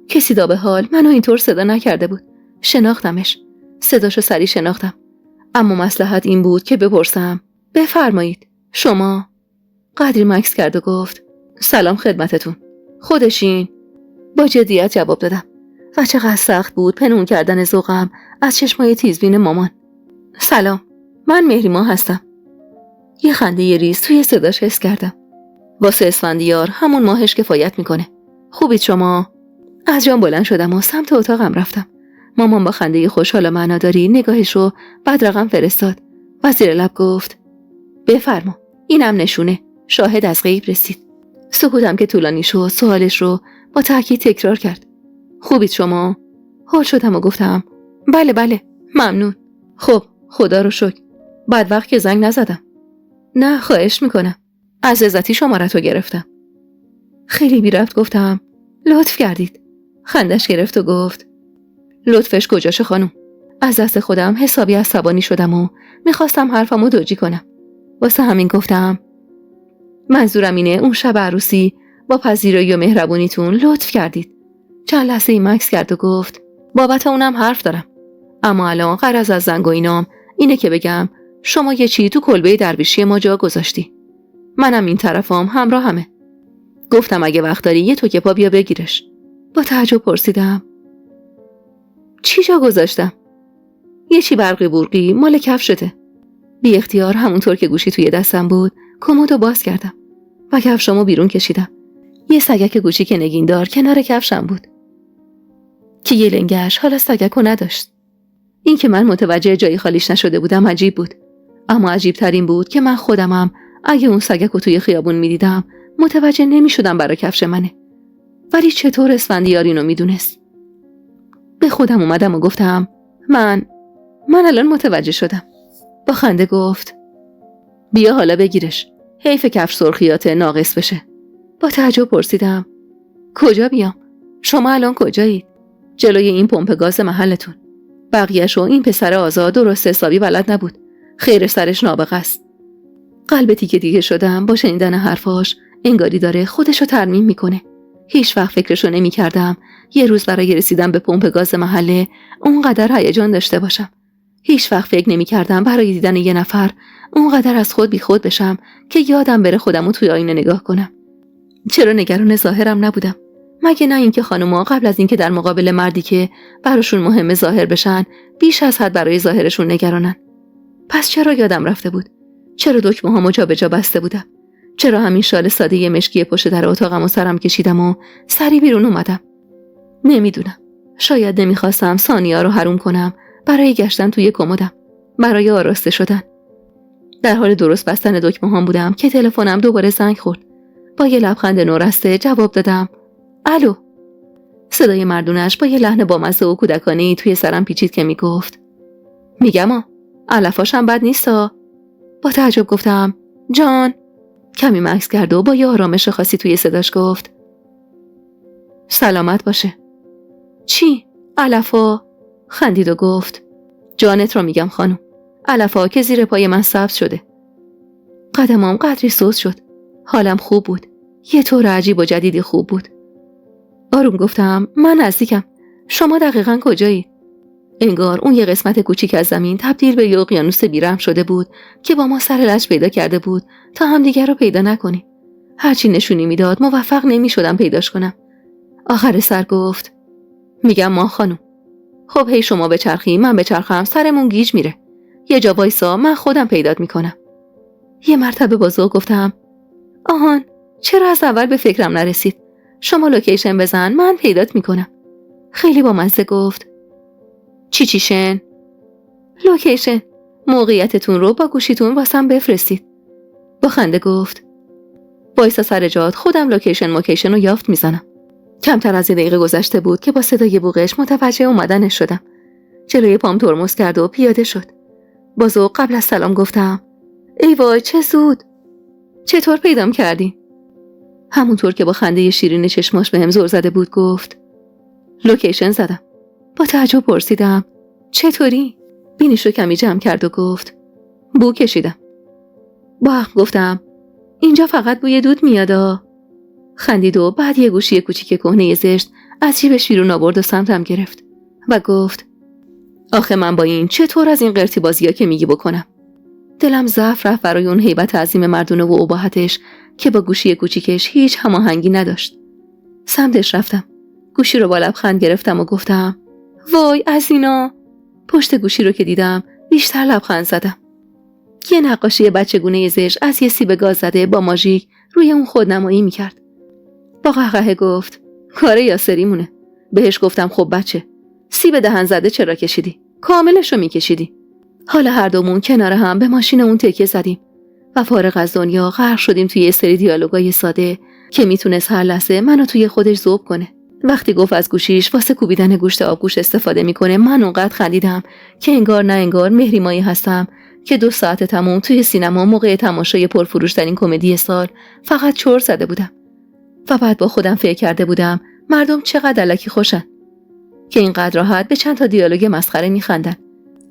کسی دا به حال منو اینطور صدا نکرده بود. شناختمش، صداشو سری شناختم، اما مصلحت این بود که بپرسم بفرمایید شما؟ قدری مکث کرد و گفت سلام خدمتتون، خودشین؟ با جدیت جواب دادم و چقدر سخت بود پنهون کردن ذوقم از چشمای تیزبین مامان. سلام، من مهریما هستم. یه خنده ریز توی صداش حس کردم. واسه اسفندیار همون ماهش کفایت میکنه. خوبید شما؟ از جام بلند شدم و سمت اتاقم رفتم. مامان با خنده خوشحال و معناداری نگاهش رو بدرقم فرستاد و زیر لب گفت بفرما، اینم نشونه، شاهد از غیب رسید. سکوتم که طولانی شد سوالش رو با تأکید تکرار کرد. خوبید شما؟ حال شدم و گفتم بله ممنون. خب خدا رو شکر. بعد وقت که زنگ نزدم. نه خواهش میکنم، از عزتی شمارتو گرفتم. خیلی بی رفت گفتم لطف کردید. خندش گرفت و گفت لطفش کجاشه خانم؟ از دست خودم حسابی عصبانی شدم و میخواستم حرفمو دوجی کنم. واسه همین گفتم منظورم اینه اون شب عروسی با پذیرایی و مهربونیتون لطف کردید. چند لحظه مکث کرد و گفت بابت اونم حرف دارم، اما الان غرض از زنگ و اینام اینه که بگم شما یه چی تو کلبه درویشی ما جا گذاشتی. منم این طرفام همراهمه. گفتم اگه وقت داری یه توکه پا بیا بگیرش. با تعجب پرسیدم چی جا گذاشتم؟ یه چی برقی برقی مال کفشته. بی اختیار همونطور که گوشی توی دستم بود کمدو باز کردم و کفشامو بیرون کشیدم. یه سگک گوشی که نگیندار کنار کفشم بود که یه لنگش حالا سگکو نداشت. این که من متوجه جایی خالیش نشده بودم عجیب بود، اما عجیب ترین بود که من خودمم اگه اون سگکو توی خیابون میدیدم متوجه نمیشدم برای کفش منه. ولی چطور اسفندیار اینو میدونست؟ به خودم اومدم و گفتم من الان متوجه شدم. با خنده گفت بیا حالا بگیرش، حیف کفش سرخیات ناقص بشه. با تعجب پرسیدم کجا بیام؟ شما الان کجایید؟ جلوی این پمپ گاز محلتون. بقیه‌شو این پسر آزاد درست حسابی بلد نبود. خیر سرش نابغه است. قلب تیکه تیکه شدم با شنیدن حرفاش. انگاری داره خودشو ترمیم میکنه. هیچ وقت فکرشو نمی کردم یه روز برای رسیدن به پمپ گاز محله اونقدر هیجان داشته باشم. هیچ وقت فکر نمی کردم برای دیدن یه نفر اونقدر از خود بی خود بشم که یادم بره خودمو توی آینه نگاه کنم. چرا نگران ظاهرم نبودم؟ مگه نه اینکه خانوما قبل از اینکه در مقابل مردی که براشون مهمه ظاهر بشن بیش از حد برای ظاهرشون نگرانن؟ پس چرا یادم رفته بود؟ چرا دکمه‌هامو جابجا بسته بودم؟ چرا همین شال ساده مشکی پشت در اتاقمو سرم کشیدم و سری بیرون اومدم؟ نمیدونم. شاید نمیخواستم ثانیه‌ها رو حروم کنم برای گشتن توی کمدم، برای آراسته شدن. در حال درست بستن دکمه‌هام بودم که تلفنم دوباره زنگ خورد. با یه لبخند نورسته جواب دادم. الو. صدای مردونش با یه لحن بامزه و کودکانه‌ای توی سرم پیچید که میگفت میگم علفاشم بد نیستا. با تعجب گفتم جان. کمی مکث کرد و با یه آرامش خاصی توی صداش گفت سلامت باشه. چی؟ علفا؟ خندید و گفت جانت رو میگم خانم. علفا که زیر پای من سبز شده. قدمام قدری سوز شد. حالم خوب بود. یه طور عجیب و جدیدی خوب بود. آروم گفتم من نزدیکم. شما دقیقاً کجایی؟ انگار اون یه قسمت کوچیک از زمین تبدیل به یه اقیانوس بیرحم شده بود که با ما سر لج پیدا کرده بود تا همدیگر رو پیدا نکنیم. هرچی نشونی میداد موفق نمیشدم پیداش کنم. آخر سر گفت میگم ما خانم. خب هی شما بچرخی من بچرخم سرمون گیج میره. یه جا وایسا من خودم پیدات میکنم. یه مرتبه با ذوق گفتم آهان چرا از اول به فکرم نرسید؟ شما لوکیشن بزن من پیدات میکنم. خیلی با مزه گفت چیشن؟ لوکیشن. موقعیتتون رو با گوشیتون واسم بفرستید. با خنده گفت وایسا سر جات خودم لوکیشن رو یافت میزنم. کمتر از 1 دقیقه گذشته بود که با صدای بوقش متوجه اومدنش شدم. جلوی پام ترمز کرد و پیاده شد. با ذوق قبل از سلام گفتم ای وای چه زود. چطور پیدام کردین؟ همونطور که با خنده شیرین چشماش بهم زل زده بود گفت لوکیشن زدم. با تعجب پرسیدم چطوری؟ بینیشو کمی جمع کرد و گفت بو کشیدم. با حق گفتم اینجا فقط بوی دود میادا. خندید و بعد یه گوشی کوچیک کهنه زشت از جیبش بیرون آورد و سمتم گرفت و گفت آخه من با این چطور از این قرتی بازی‌ها که میگی بکنم؟ دلم ضعف رفت برای اون هیبت عظیم مردونه و اباحتش که با گوشی کوچیکش هیچ هماهنگی نداشت. سمتش رفتم. گوشی رو با لبخند گرفتم و گفتم وای از اینا. پشت گوشی رو که دیدم بیشتر لبخند زدم. یه نقاشی بچگونه زشت از یه سیب گاز زده با ماژیک روی اون خودنمایی میکرد. با قهقه گفت کار یاسریمونه. بهش گفتم خب بچه سیب دهن زده چرا کشیدی؟ کاملشو میکشیدی. حالا هر دومون کنار هم به ماشین اون تکیه زدیم و فارغ از دنیا غرق شدیم توی یه سری دیالوگای ساده که میتونست هر لحظه منو توی خودش ذوب کنه. وقتی گفت از گوشیش واسه کوبیدن گوشت آبگوش استفاده میکنه من اونقدر خندیدم که انگار نه انگار مهری مایی هستم که 2 ساعت تموم توی سینما موقع تماشای پرفروش‌ترین کمدی سال فقط چور زده بودم. و بعد با خودم فکر کرده بودم مردم چقدر الکی خوشن که اینقدر راحت به چند تا دیالوگ مسخره میخندن.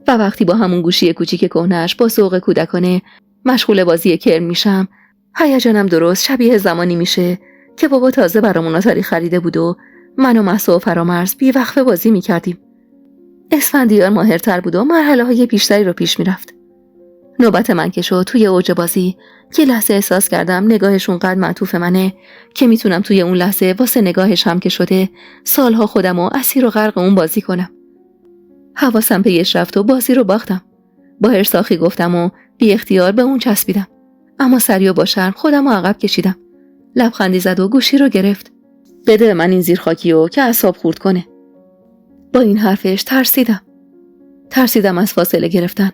و وقتی با همون گوشی کوچیک کهنه‌اش با ذوق کودکانه مشغول بازی کرم میشم هیجانم درست شبیه زمانی میشه که بابا تازه برامون آتاری خریده بود و من و مهسا و فرامرز بی وقفه بازی میکردیم. اسفندیار ماهرتر بود و مرحله‌های بیشتری رو پیش میرفت. نوبت من که شد توی اوج بازی که لحظه احساس کردم نگاهش اونقدر معطوف منه که میتونم توی اون لحظه واسه نگاهش هم که شده سالها خودم و اسیر و غرق اون بازی کنم. حواسم پیش رفت و بازی رو باختم. با هرساخی گفتم و بی اختیار به اون چسبیدم. اما سریع با شرم خودم رو عقب کشیدم. لبخندی زد و گوشی رو گرفت. بده من این زیرخاکیو که اعصاب خورد کنه. با این حرفش ترسیدم از فاصله گرفتن،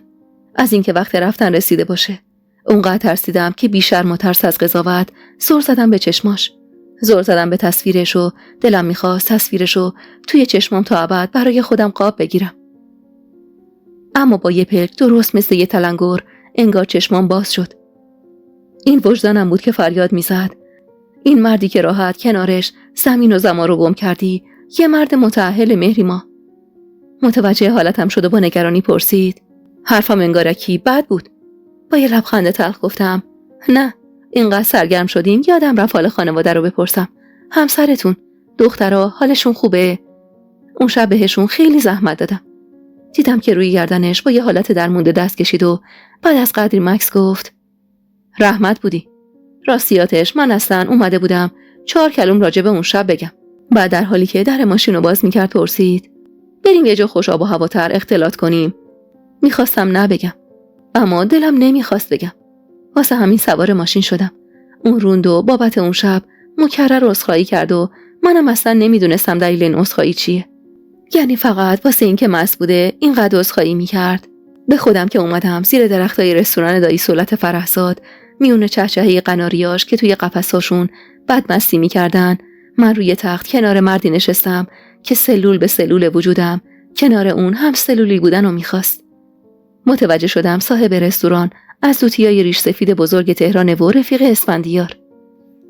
از اینکه وقت رفتن رسیده باشه. اونقدر ترسیدم که بی شرم و ترس از قضاوت زل زدم به چشماش. زل زدم به تصویرش و دلم میخواست تصویرشو توی چشمام تا ابد برای خودم قاب بگیرم. اما با یه پلک درست مثل یه تلنگر انگار چشمام باز شد. این وجدانم بود که فریاد میزد. این مردی که راحت کنارش زمین و زمان رو گم کردی، یه مرد متأهل مهری ما. متوجه حالتم شد و با نگرانی پرسید. حرفم انگارکی بد بود. با یه لبخند تلخ گفتم نه، اینقدر سرگرم شدیم یادم رفت حال خانواده رو بپرسم. همسرتون، دخترها حالشون خوبه؟ اون شب بهشون خیلی زحمت دادم. دیدم که روی گردنش با یه حالت درمونده دست کشید و بعد از قدری مکس گفت رحمت بودی. راستیاتش من اصلا اومده بودم 4 کلم راجع به اون شب بگم. بعد در حالی که در ماشین رو باز میکرد پرسید بریم یه جا خوش آب و هواتر اختلاط کنیم. میخواستم نبگم، اما دلم نمیخواست بگم. واسه همین سوار ماشین شدم. اون روندو بابت اون شب مکرر عذرخواهی کرد و منم اصلا نمیدونستم دلیل این عذرخواهی چیه. یعنی فقط واسه این که مست بوده اینقدر عذرخواهی میکرد. به خودم که اومدم زیر درختای رستوران دایی سولت فرحزاد، میونه چهچهه قناریاش که توی قفساشون بدمستی میکردن، من روی تخت کنار مردی نشستم که سلول به سلول وجودم کنار اون هم سلولی بودن رو میخواست. متوجه شدم صاحب رستوران از دوتیای ریش سفید بزرگ تهران و رفیق اسفندیار.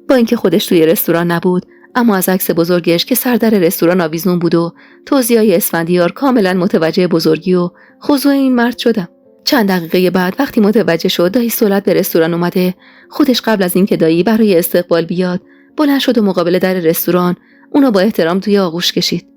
با اینکه خودش توی رستوران نبود، اما از عکس بزرگش که سر در رستوران آویزون بود و توضیحای اسفندیار کاملا متوجه بزرگی و خضوع این مرد شدم. چند دقیقه بعد وقتی متوجه شد دایی سولت به رستوران اومده، خودش قبل از اینکه دایی برای استقبال بیاد بلند شد و مقابل در رستوران اونو با احترام توی آغوش کشید.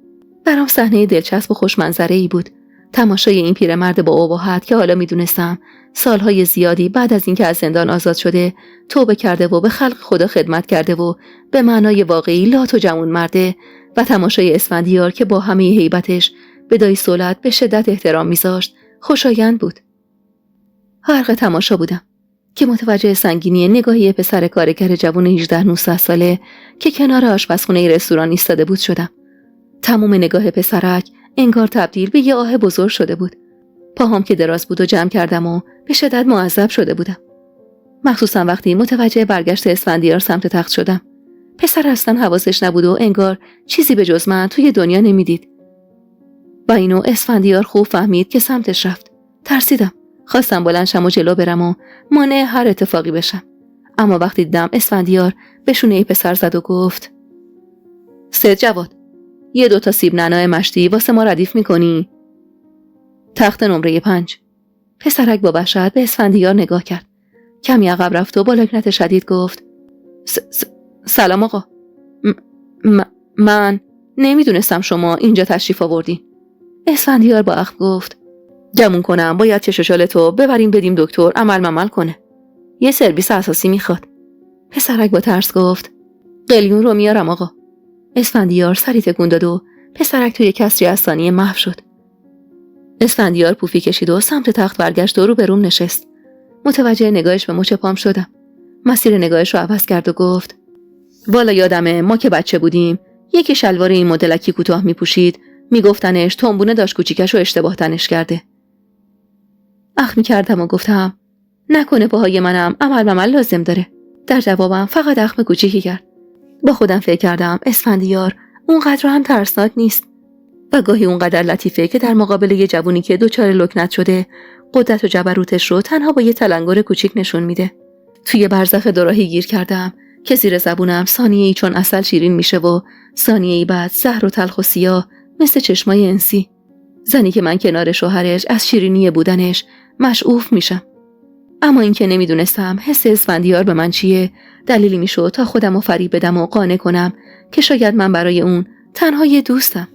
برام صحنه دلچسب و خوشمنظره‌ای بود. تماشای این پیرمرد با ابهت که حالا میدونستم سالهای زیادی بعد از اینکه از زندان آزاد شده توبه کرده و به خلق خدا خدمت کرده و به معنای واقعی لات و جوان مرده، و تماشای اسفندیار که با همه هیبتش به دایی سولت به شدت احترام میذاشت خوشایند بود. غرق تماشا بودم که متوجه سنگینی نگاهی پسر کارگر جوان 18-19 ساله که کنار آشپزخونه رستوران ایستاده بود شدم. تمام نگاه پسرک انگار تبدیل به یه آه بزرگ شده بود. پاهام که دراز بود و جمع کردم و به شدت معذب شده بودم. مخصوصا وقتی متوجه برگشت اسفندیار سمت تخت شدم. پسر اصلا حواسش نبود و انگار چیزی به جز من توی دنیا نمیدید. با اینو اسفندیار خوب فهمید که سمتش رفت. ترسیدم. خواستم بلند شم و جلو برم و مانع هر اتفاقی بشم. اما وقتی دیدم اسفندیار به شونه پسر زد و گفت سید جواد، 2 سیب نعنا مشتی واسه ما ردیف میکنی؟ تخت نمره 5. پسرک با وحشت به اسفندیار نگاه کرد. کمی عقب رفت و با لکنت شدید گفت سلام آقا. من نمیدونستم شما اینجا تشریف آوردین. اسفندیار با اخم گفت گمون کنم باید چششالتو ببریم بدیم دکتر عمل کنه. یه سرویس اساسی میخواد. پسرک با ترس گفت قلیون رو میارم آقا. اسفندیار سری تکون داد و پسرک توی کسری از ثانیه محو شد. اسفندیار پوفی کشید و سمت تخت برگشت و رو به روم نشست. متوجه نگاهش به مچ پام شدم. مسیر نگاهش رو عوض کرد و گفت والا یادمه ما که بچه بودیم یکی شلوار این مدلکی کوتاه میپوشید، میگفتنش تنبونه داشت کوچیکش رو اشتباه تنش کرده. اخمی کردم و گفتم نکنه پاهای منم عمل لازم داره. در جوابم فقط اخم کوچیکی کرد. با خودم فکر کردم اسفندیار اونقدر هم ترسناک نیست و گاهی اونقدر لطیفه که در مقابل یه جوونی که دوچار لکنت شده قدرت و جبروتش رو تنها با یه تلنگر کوچیک نشون میده. توی برزخ دوراهی گیر کردم که زیر زبونم ثانیه‌ای چون عسل شیرین میشه و ثانیه‌ای بعد زهر و تلخ و سیاه مثل چشمای انسی. زنی که من کنار شوهرش از شیرینی بودنش مشعوف میشم. اما این که نمیدونستم حس اسفندیار به من چیه دلیلی میشد تا خودم رو فریب بدم و قانع کنم که شاید من برای اون تنها یه دوستم.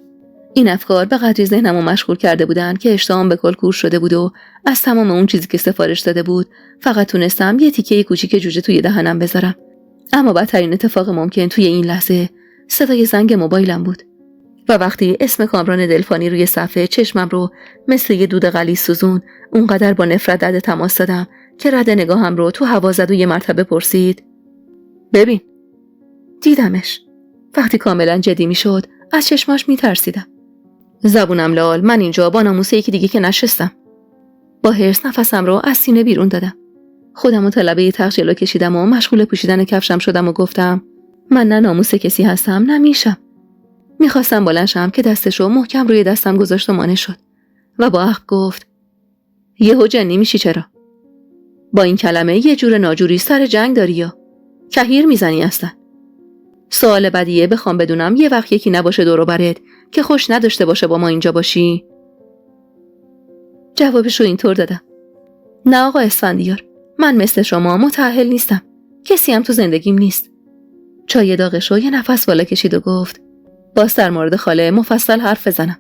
این افکار به قدری ذهنمو مشغول کرده بودن که اشتهام به کل کور شده بود و از تمام اون چیزی که سفارش داده بود فقط تونستم یه تیکه کوچیک جوجه توی دهنم بذارم. اما بدترین اتفاق ممکن توی این لحظه صدای زنگ موبایلم بود و وقتی اسم کامران دلفانی روی صفحه چشمم رو مثل یه دود غلیظ سوزون، اونقدر با نفرت رد تماس دادم که رد نگاهم رو تو هوا زد و یه مرتبه پرسید ببین. دیدمش. وقتی کاملا جدی میشد از چشماش میترسیدم. زبونم لال، من اینجا با ناموس یکی دیگه که نشستم. با حرص نفسم رو از سینه بیرون دادم. خودم رو طلبه تخت جلو کشیدم و مشغول پوشیدن کفشم شدم و گفتم من نه ناموس کسی هستم نه میشم. میخواستم بلند شم که دستشو محکم روی دستم گذاشت و مانع شد و با اخم گفت یهو جنی میشی چرا؟ با این کلمه یه جور ناجوری سر جنگ داری یا کهیر میزنی اصلا؟ سوال بدیه بخوام بدونم یه وقت یکی نباشه دور و برت که خوش نداشته باشه با ما اینجا باشی؟ جوابشو اینطور دادم نه آقا اسفندیار، من مثل شما متأهل نیستم. کسی هم تو زندگیم نیست. چای داغش رو یه نفس بالا کشید و گفت باز در مورد خاله مفصل حرف بزنم.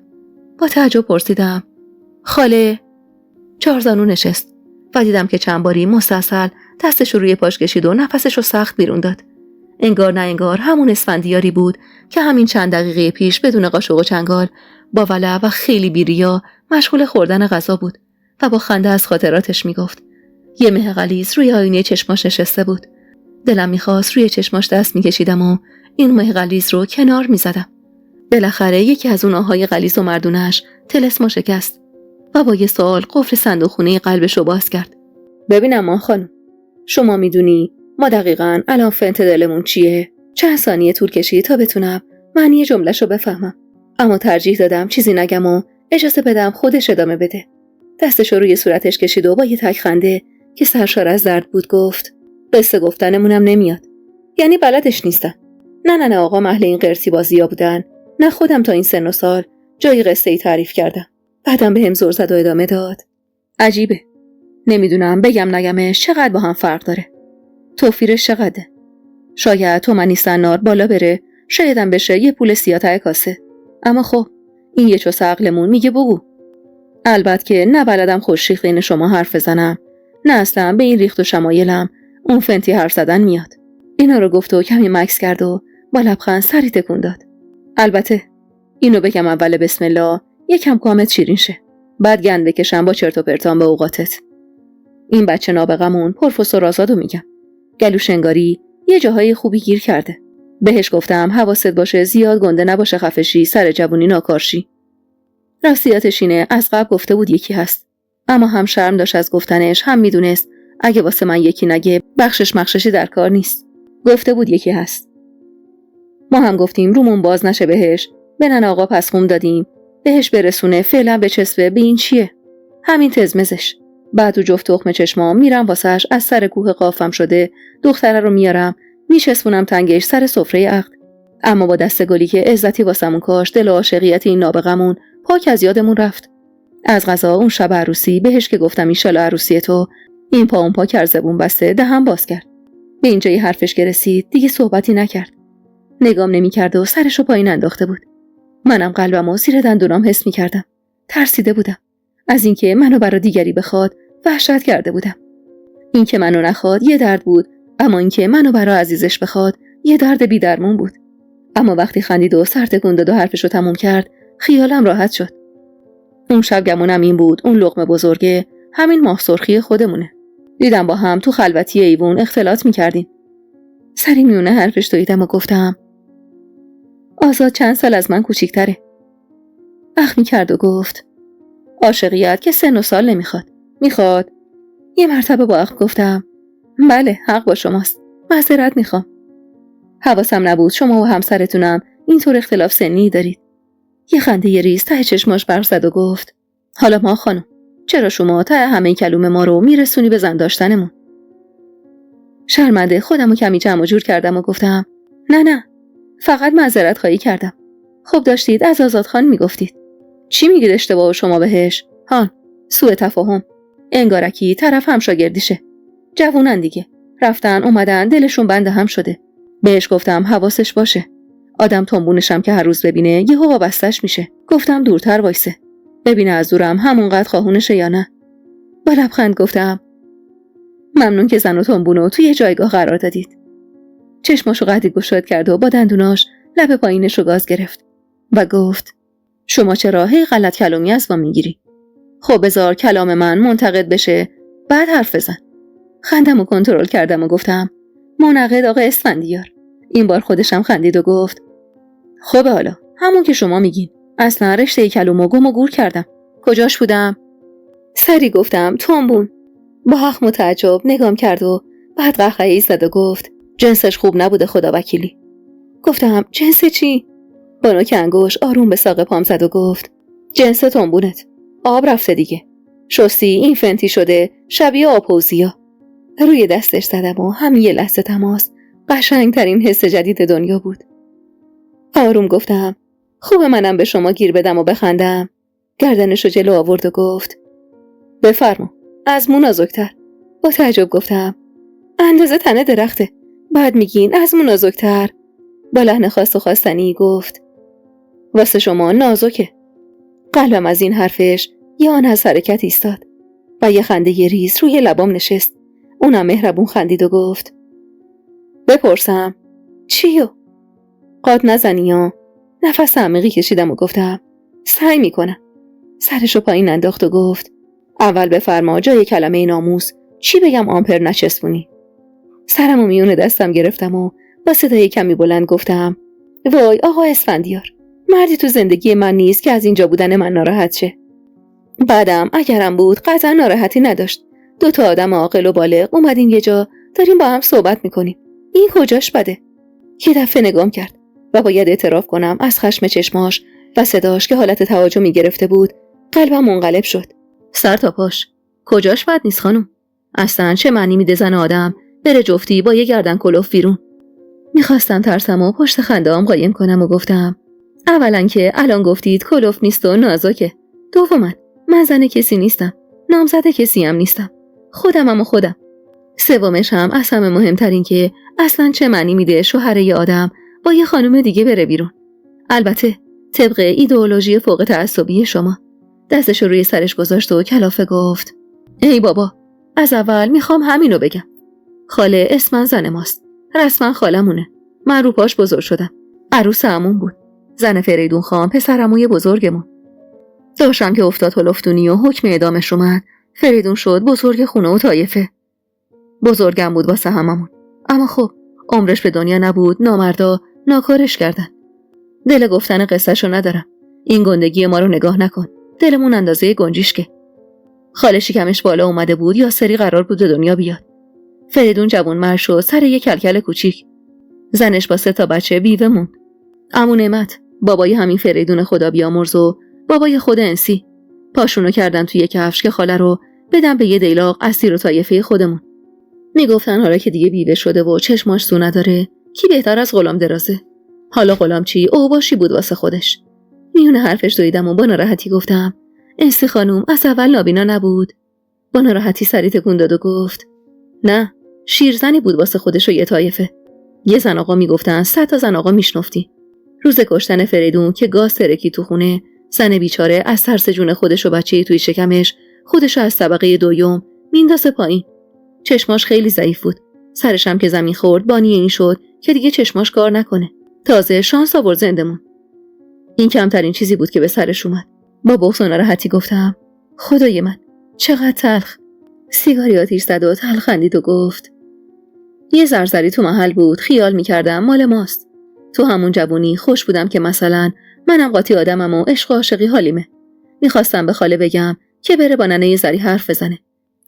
با تعجب پرسیدم خاله؟ چهارزانو نشست و دیدم که چند باری مستعسل دستش رو روی پاش کشید و نفسش رو سخت بیرون داد. انگار نه انگار همون اسفندیاری بود که همین چند دقیقه پیش بدون قاشق و چنگال با ولع و خیلی بیریا مشغول خوردن غذا بود و با خنده از خاطراتش میگفت. یه مه غلیظ روی آینه چشماش نشسته بود. دلم میخواست روی چشماش دست میکشیدم و این مه غلیظ رو کنار میزدم. بالاخره یکی از اون آهای غلیظ و مردونش طلسمو شکست و با یه سوال قفل صندوقخونه قلبش رو باز کرد. ببینم ما خانم، شما میدونی ما دقیقاً الان فنت دلمون چیه؟ چند ثانیه طول کشید تا بتونم معنی جمله‌شو بفهمم، اما ترجیح دادم چیزی نگم و اجازه بدم خودش ادامه بده. دستش رو روی صورتش کشید و با یه تک خنده که سرشار از درد بود گفت قصه گفتنمونم نمیاد. یعنی بلدش نیستن. نه آقا، محل این قرتی بازی‌ها بودن. نه خودم تا این سن و سال جای قصه‌ای تعریف کردم. بعدم بهم زور زد و ادامه داد. عجیبه. نمیدونم بگم نگمش چقدر با هم فرق داره. توفیرش چقدره؟ شاید تومنی سنار بالا بره، شایدم بشه یه پول سیاه ته کاسه. اما خب این یه چوس عقلمون میگه بگو. البته که نه بلدم خوش‌ریخت این شما حرف بزنم، نه اصلا به این ریخت و شمایلم اون فنتی حرف زدن میاد. اینا رو گفت و کمی مکس کرد و با لبخند سری تکون داد. البته اینو بگم اول بسم الله یکم کامت شیرین شه، بعد گند بکشم با چرت و پرتام به اوقاتت. این بچه نابغمون پروفسور آزادو میگم. گلوش انگاری یه جاهای خوبی گیر کرده. بهش گفتم حواست باشه زیاد گنده نباشه، خفشی سر جوونی ناکارشی. راستیاتش اینه از قبل گفته بود یکی هست، اما هم شرم داشت از گفتنش، هم میدونست اگه واسه من یکی نگه بخشش مخششی در کار نیست. گفته بود یکی هست. ما هم گفتیم رومون باز نشه بهش، بنن آقا پسخوم دادیم بهش برسونه، فعلا بچسبه به این چیه؟ همین تزمزش. بعد تو جفت تخم چشمام میرم واسش از سر کوه قافم شده، دختره رو میارم میچسبونم تنگش سر سفره عقد. اما با دست گلی که عزتی واسمون کاش، دل و عاشقیت این نابغمون پاک از یادمون رفت. از قضا اون شب عروسی بهش که گفتم ایشالا عروسی تو، این پا اون پا کرد، زبون بسته دهن باز کرد. به اینجای حرفش که رسید دیگه صحبتی نکرد. نگام نمی‌کرد و سرشو پایین انداخته بود. منم قلبمو زیر دندونام حس می‌کردم. ترسیده بودم از اینکه منو برا دیگری بخواد. وحشت کرده بودم. اینکه منو نخواد یه درد بود، اما اینکه منو برا عزیزش بخواد یه درد بی‌درمون بود. اما وقتی خندید و سر تکون داد و حرفشو تموم کرد، خیالم راحت شد. اون شب گمونم این بود اون لقمه بزرگه همین ماه سرخی خودمونه. دیدم با هم تو خلوتی ایوون اختلاط می‌کردیم. سری میونه حرفش دویدم و گفتم آزاد چند سال از من کوچیک‌تره. اخ می‌کرد و گفت عاشقیت که سن و سال نمیخواد. میخواد؟ یه مرتبه با اخ گفتم بله حق با شماست، معذرت میخوام. حواسم نبود شما و همسرتونم اینطور اختلاف سنی دارید. یه خنده ی ریز ته چشماش برق زد و گفت حالا ما خانم، چرا شما ته همه کلوم ما رو میرسونی به زن داشتنمون؟ شرمنده خودمو کمی جمع جور کردم و گفتم نه فقط معذرت خواهی کردم. خب داشتید از آزاد خان میگفتید. چی میگید اشتباه شما بهش؟ هان، سوء تفاهم. انگارکی طرف هم شاگردیشه. جوونن دیگه، رفتن اومدن دلشون بند هم شده. بهش گفتم حواسش باشه. آدم تنبونشم که هر روز ببینه یهو وابستش میشه. گفتم دورتر وایسه، ببینه از دورم همونقدر خواهونشه یا نه. با لبخند گفتم ممنون که زن و تنبونو توی جایگاه قرار دادید. چشماشو قدی گشاد کرد و با دندوناش لب پایینشو گاز گرفت و گفت شما چرا هی غلط کلامی از ما میگیری؟ خب بذار کلام من منتقد بشه بعد حرف بزن. خندمو کنترل کردم و گفتم منقد آقا اسفندیار. این بار خودشم خندید و گفت خب حالا همون که شما میگین. اصلا رشته کلامو گم و گور کردم. کجاش بودم؟ سری گفتم تنبون. با حق متعجب نگام کرد و بعد قهقه‌ای زد و گفت جنسش خوب نبوده خدا وکیلی. گفتم جنس چی؟ با نوک انگوش آروم به ساق پام زد و گفت جنس تنبونت. آب رفته دیگه. شستی این فنتی شده شبیه آب‌حوضی‌ها. روی دستش زدم و همین یه لحظه تماس قشنگترین حس جدید دنیا بود. آروم گفتم خوب منم به شما گیر بدم و بخندم. گردنشو جلو آورد و گفت بفرما، از مو نازک‌تر. با تعجب گفتم اندازه تنه درخته، بعد میگین از مو نازک‌تر. با لحن خاص و خواستنی گفت واسه شما نازکه. قلبم از این حرفش یه آن از حرکت ایستاد و یه خنده ریز روی لبام نشست. اونم مهربون خندید و گفت بپرسم چیو؟ قاد نزنی یا؟ نفس عمیقی کشیدم و گفتم سعی میکنم. سرشو پایین انداخت و گفت اول بفرما جای کلمه ناموس چی بگم آمپر نچسبونی. سرمو میون دستم گرفتم و با صدای کمی بلند گفتم وای آقا اسفندیار، مردی تو زندگی من نیست که از اینجا بودن من ناراحت شه. بعدم اگرم بود قطعا ناراحتی نداشت. 2 آدم عاقل و بالغ اومدیم یه جا داریم با هم صحبت میکنیم. این کجاش بده؟ یه دفعه نگام کرد و باید اعتراف کنم از خشم چشماش و صداش که حالت تهاجمی گرفته بود قلبم منقلب شد. سر تا پاش کجاش بد نیست خانم؟ اصلا چه معنی میده زن آدم بره جفتی با یه گردن کلوف بیرون؟ میخواستم ترسم و پشت خنده‌ام قایم کنم و گفتم اولا که الان گفتید کلوف نیست و نازکه. دوما من زن کسی نیستم، نامزد کسی هم نیستم، خودمم و خودم. سومش هم از همه مهمترین که اصلا چه معنی میده شوهر یه آدم با یه خانم دیگه بره بیرون؟ البته طبق ایدئولوژی فوق تعصبی شما. دستش روی سرش گذاشت و کلافه گفت ای بابا، از اول میخوام همینو بگم. خاله اسمن زن ماست، رسما خالمونه. من رو پاش بزرگ شدم. عروس عموم بود، زن فریدون خان پسر عموی بزرگمون. داشتم که افتاد هلفتونی و حکم اعدامش اومد. فریدون شد بزرگ خونه و طایفه. بزرگم بود واسه هممون، اما خب عمرش به دنیا نبود، نامردا ناکارش کردن. دل گفتن قصهشو ندارم. این گندگی ما رو نگاه نکن، دلمون اندازه گنجیشکه. خاله شکمش بالا اومده بود، یاسری قرار بود به دنیا بیاد. فریدون جوون مرد شد سر یه کلکل کوچیک. زنش با 3 بچه بیوه موند. عمو نعمت بابای همین فریدون خدا بیامرز و بابای خود انسی پاشونو کردن توی کفش که خاله رو بدم به یه دیلاق اسیر و طایفه خودمون. میگفتن حالا که دیگه بیوه شده و چشماش سو نداره کی بهتر از غلام درازه. حالا غلام چی اوباشی بود واسه خودش. میونه حرفش دویدم و با ناراحتی گفتم انسی خانوم از اول نابینا نبود. با ناراحتی سری تکون داد و گفت نه، شیرزنی بود واسه خودش و یه طایفه. یه زن آقا میگفتن 100 تا زن آقا میشنفتی. روز کشتن فریدون که گاز ترکی تو خونه، زن بیچاره از ترس جون خودش و بچه‌ای توی شکمش خودش از طبقه 2 میندازه پایین. چشماش خیلی ضعیف بود. سرش هم که زمین خورد بانی این شد که دیگه چشماش کار نکنه. تازه شانس آورد زندمون. این کمترین چیزی بود که به سرش اومد. با بغض و ناراحتی گفتم خدای من چقدر تلخ. سیگاری آتیش زد و تلخ خندید و گفت یه زرزری تو محل بود، خیال میکردم مال ماست. تو همون جوونی خوش بودم که مثلا منم قاطی آدمم و عشق و عاشقی حالیمه. میخواستم به خاله بگم که بره با ننه زری حرف بزنه.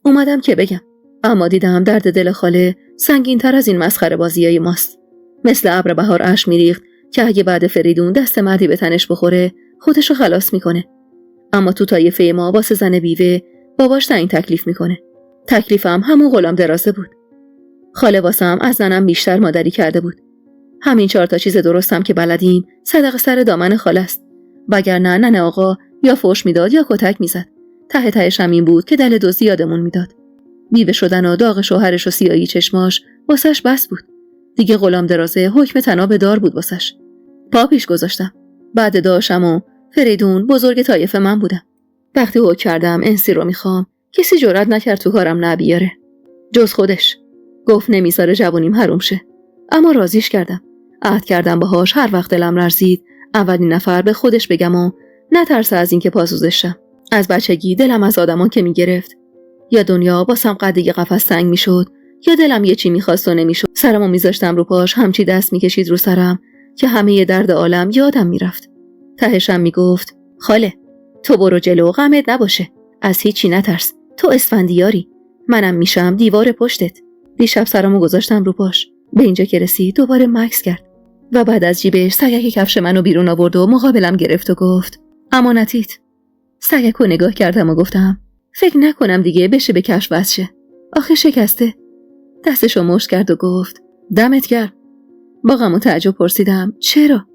اومدم که بگم، اما دیدم درد دل خاله سنگین تر از این مسخره بازیای ماست. مثل ابر بهار اشک میریخت که اگه بعد فریدون دست مردی به تنش بخوره خودشو خلاص میکنه. اما تو طایفه ما واسه زن بیوه باباش تعیین تکلیف میکنه. تکلیفم همون غلام درازه بود. خاله واسم از زنم بیشتر مادری کرده بود. همین 4 چیز درستم که بلدیم صدقه سر دامن خاله است. وگرنه ننه آقا یا فوش میداد یا کتک میزد. ته تهش همین بود که دل دزدی یادمون میداد. بیوه شدن و داغ شوهرش و سیاهی چشماش واسش بس بود. دیگه غلام درازه حکم طناب دار بود واسش. پا پیش گذاشتم. بعد داشتم و فریدون بزرگ طایفه من بودم. وقتی حکم کردم انسی رو میخوام، کسی جرئت نکرد تو کارم نبیاره جز خودش. گفت نمیذاره جوونیم حروم شه. اما راضیش کردم. عهد کردم باهاش هر وقت دلم لرزید اولین نفر به خودش بگم و نترسه از اینکه پاسوزش شم. از بچگی دلم از آدمان که میگرفت. یا دنیا واسم قد قفس تنگ میشد، یا دلم یه چی میخواست و نمیشد. سرمو میذاشتم رو پاش، همچی دست میکشید رو سرم که همه درد عالم یادم میرفت. تهشم میگفت خاله تو برو جلو، غمت نباشه، از هیچی نترس، تو اسفندیاری، منم میشم دیوار پشتت. دیشب سرمو گذاشتم رو پاش. به اینجا که رسید دوباره مکس کرد و بعد از جیبش سگک کفش منو بیرون آورد و مقابلم گرفت و گفت امانتیت. سگکو نگاه کردم و گفتم فکر نکنم دیگه بشه به کفش وصل شه، آخه شکسته. دستشو مشت کرد و گفت دمت گرم. با غم و تعجب پرسیدم چرا؟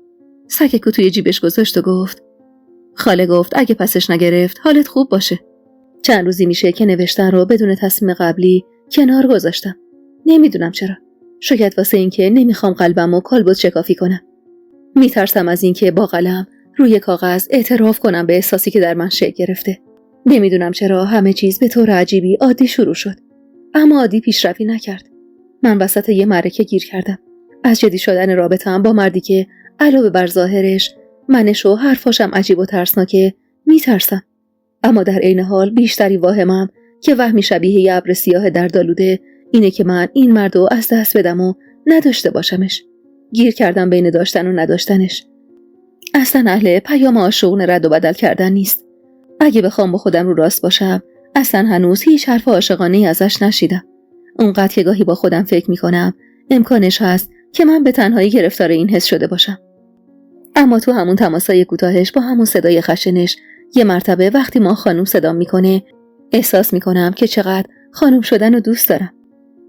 سگکو توی جیبش گذاشت و گفت خاله گفت اگه پسش نگرفت حالت خوب باشه. چند روزی میشه که نوشتن رو بدون تصمیم قبلی کنار گذاشتم. نمیدونم چرا. شاید واسه اینکه نمیخوام قلبمو کالبد شکافی کنم. میترسم از اینکه با قلم روی کاغذ اعتراف کنم به احساسی که در من شکل گرفته. نمیدونم چرا همه چیز به طور عجیبی عادی شروع شد. اما عادی پیشروی نکرد. من وسط یه معرکه گیر کردم. از جدی شدن رابطه‌ام با مردی که علاوه بر ظاهرش، منش و حرفاشم عجیب و ترسناکه، میترسم. اما در عین حال بیشتری واهمم که وهمی شبیه یه ابر سیاه دردآلوده اینه که من این مردو از دست بدم و نداشته باشمش. گیر کردم بین داشتن و نداشتنش. اصلا اهل پیام عاشقونه رد و بدل کردن نیست. اگه بخوام با خودم رو راست باشم، اصلا هنوز هیچ حرف عاشقانه‌ای ازش نشیدم. اونقدر که گاهی با خودم فکر میکنم امکانش هست که من به تنهایی گرفتار این حس شده باشم. اما تو همون تماسای کوتاهش با همون صدای خشنش یه مرتبه وقتی ما خانوم صدام میکنه احساس میکنم که چقدر خانوم شدن رو دوست دارم.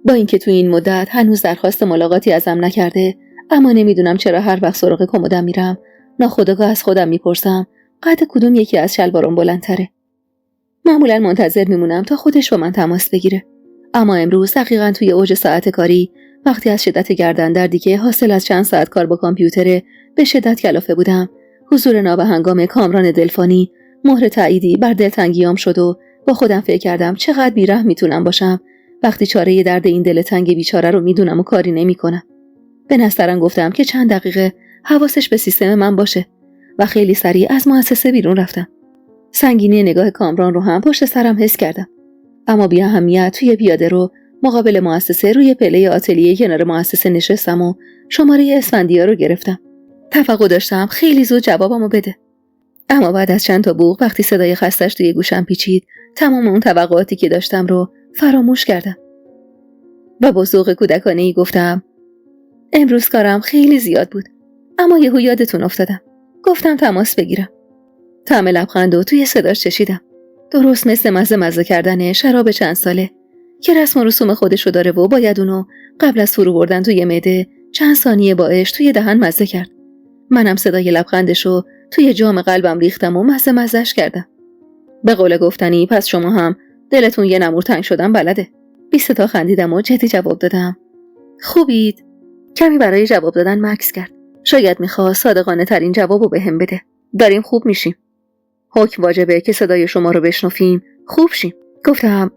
با اینکه تو این مدت هنوز درخواست ملاقاتی ازم نکرده، اما نمیدونم چرا هر وقت سراغ کمدم میرم ناخودآگاه از خودم میپرسم قد کدوم یکی از شلوارم بلندتره. معمولا منتظر میمونم تا خودش با من تماس بگیره. اما امروز دقیقاً توی اوج ساعت کاری، وقتی از شدت گردن دردی که حاصل از چند ساعت کار با کامپیوتر به شدت کلافه بودم، حضور نابهنگام کامران دلفانی مهر تأییدی بر دلتنگیام شد و با خودم فکر کردم چقدر بی‌رحم میتونم باشم وقتی چاره درد این دل تنگ بیچاره رو میدونم و کاری نمیکنم. به نسترن گفتم که چند دقیقه حواسش به سیستم من باشه و خیلی سریع از مؤسسه بیرون رفتم. سنگینی نگاه کامران رو هم پشت سرم حس کردم. اما بی اهمیت توی پیاده رو مقابل مؤسسه روی پله آتلیه کنار مؤسسه نشستم و شماره اسفندیار رو گرفتم. توقع داشتم خیلی زود جوابمو بده. اما بعد از چند تا بوق وقتی صدای خستش توی گوشم پیچید، تمام اون توقعاتی که داشتم رو فراموش کردم. و با ذوق کودکانه‌ای گفتم امروز کارم خیلی زیاد بود، اما یهو یادتون افتادم. گفتم تماس بگیرم. طعم لبخندو توی صداش چشیدم. درست مثل مزه کردن شراب چند ساله که رسم و رسوم خودشو داره و باید اونو قبل از فرو بردن توی معده چند ثانیه باش توی دهن مزه کرد. منم صدای لبخندشو توی جام قلبم ریختم و مزهش کردم. به قول گفتنی پس شما هم دلتون یه نمور تنگ شدن بلده. 20 تا خندیدم و جدی جواب دادم. خوبید؟ کمی برای جواب دادن مکث کرد. شاید میخواست صادقانه ترین جوابو بهم بده. داریم خوب میشیم. حکم واجبه که صدای شما رو بشنویم خوب شیم. گفتم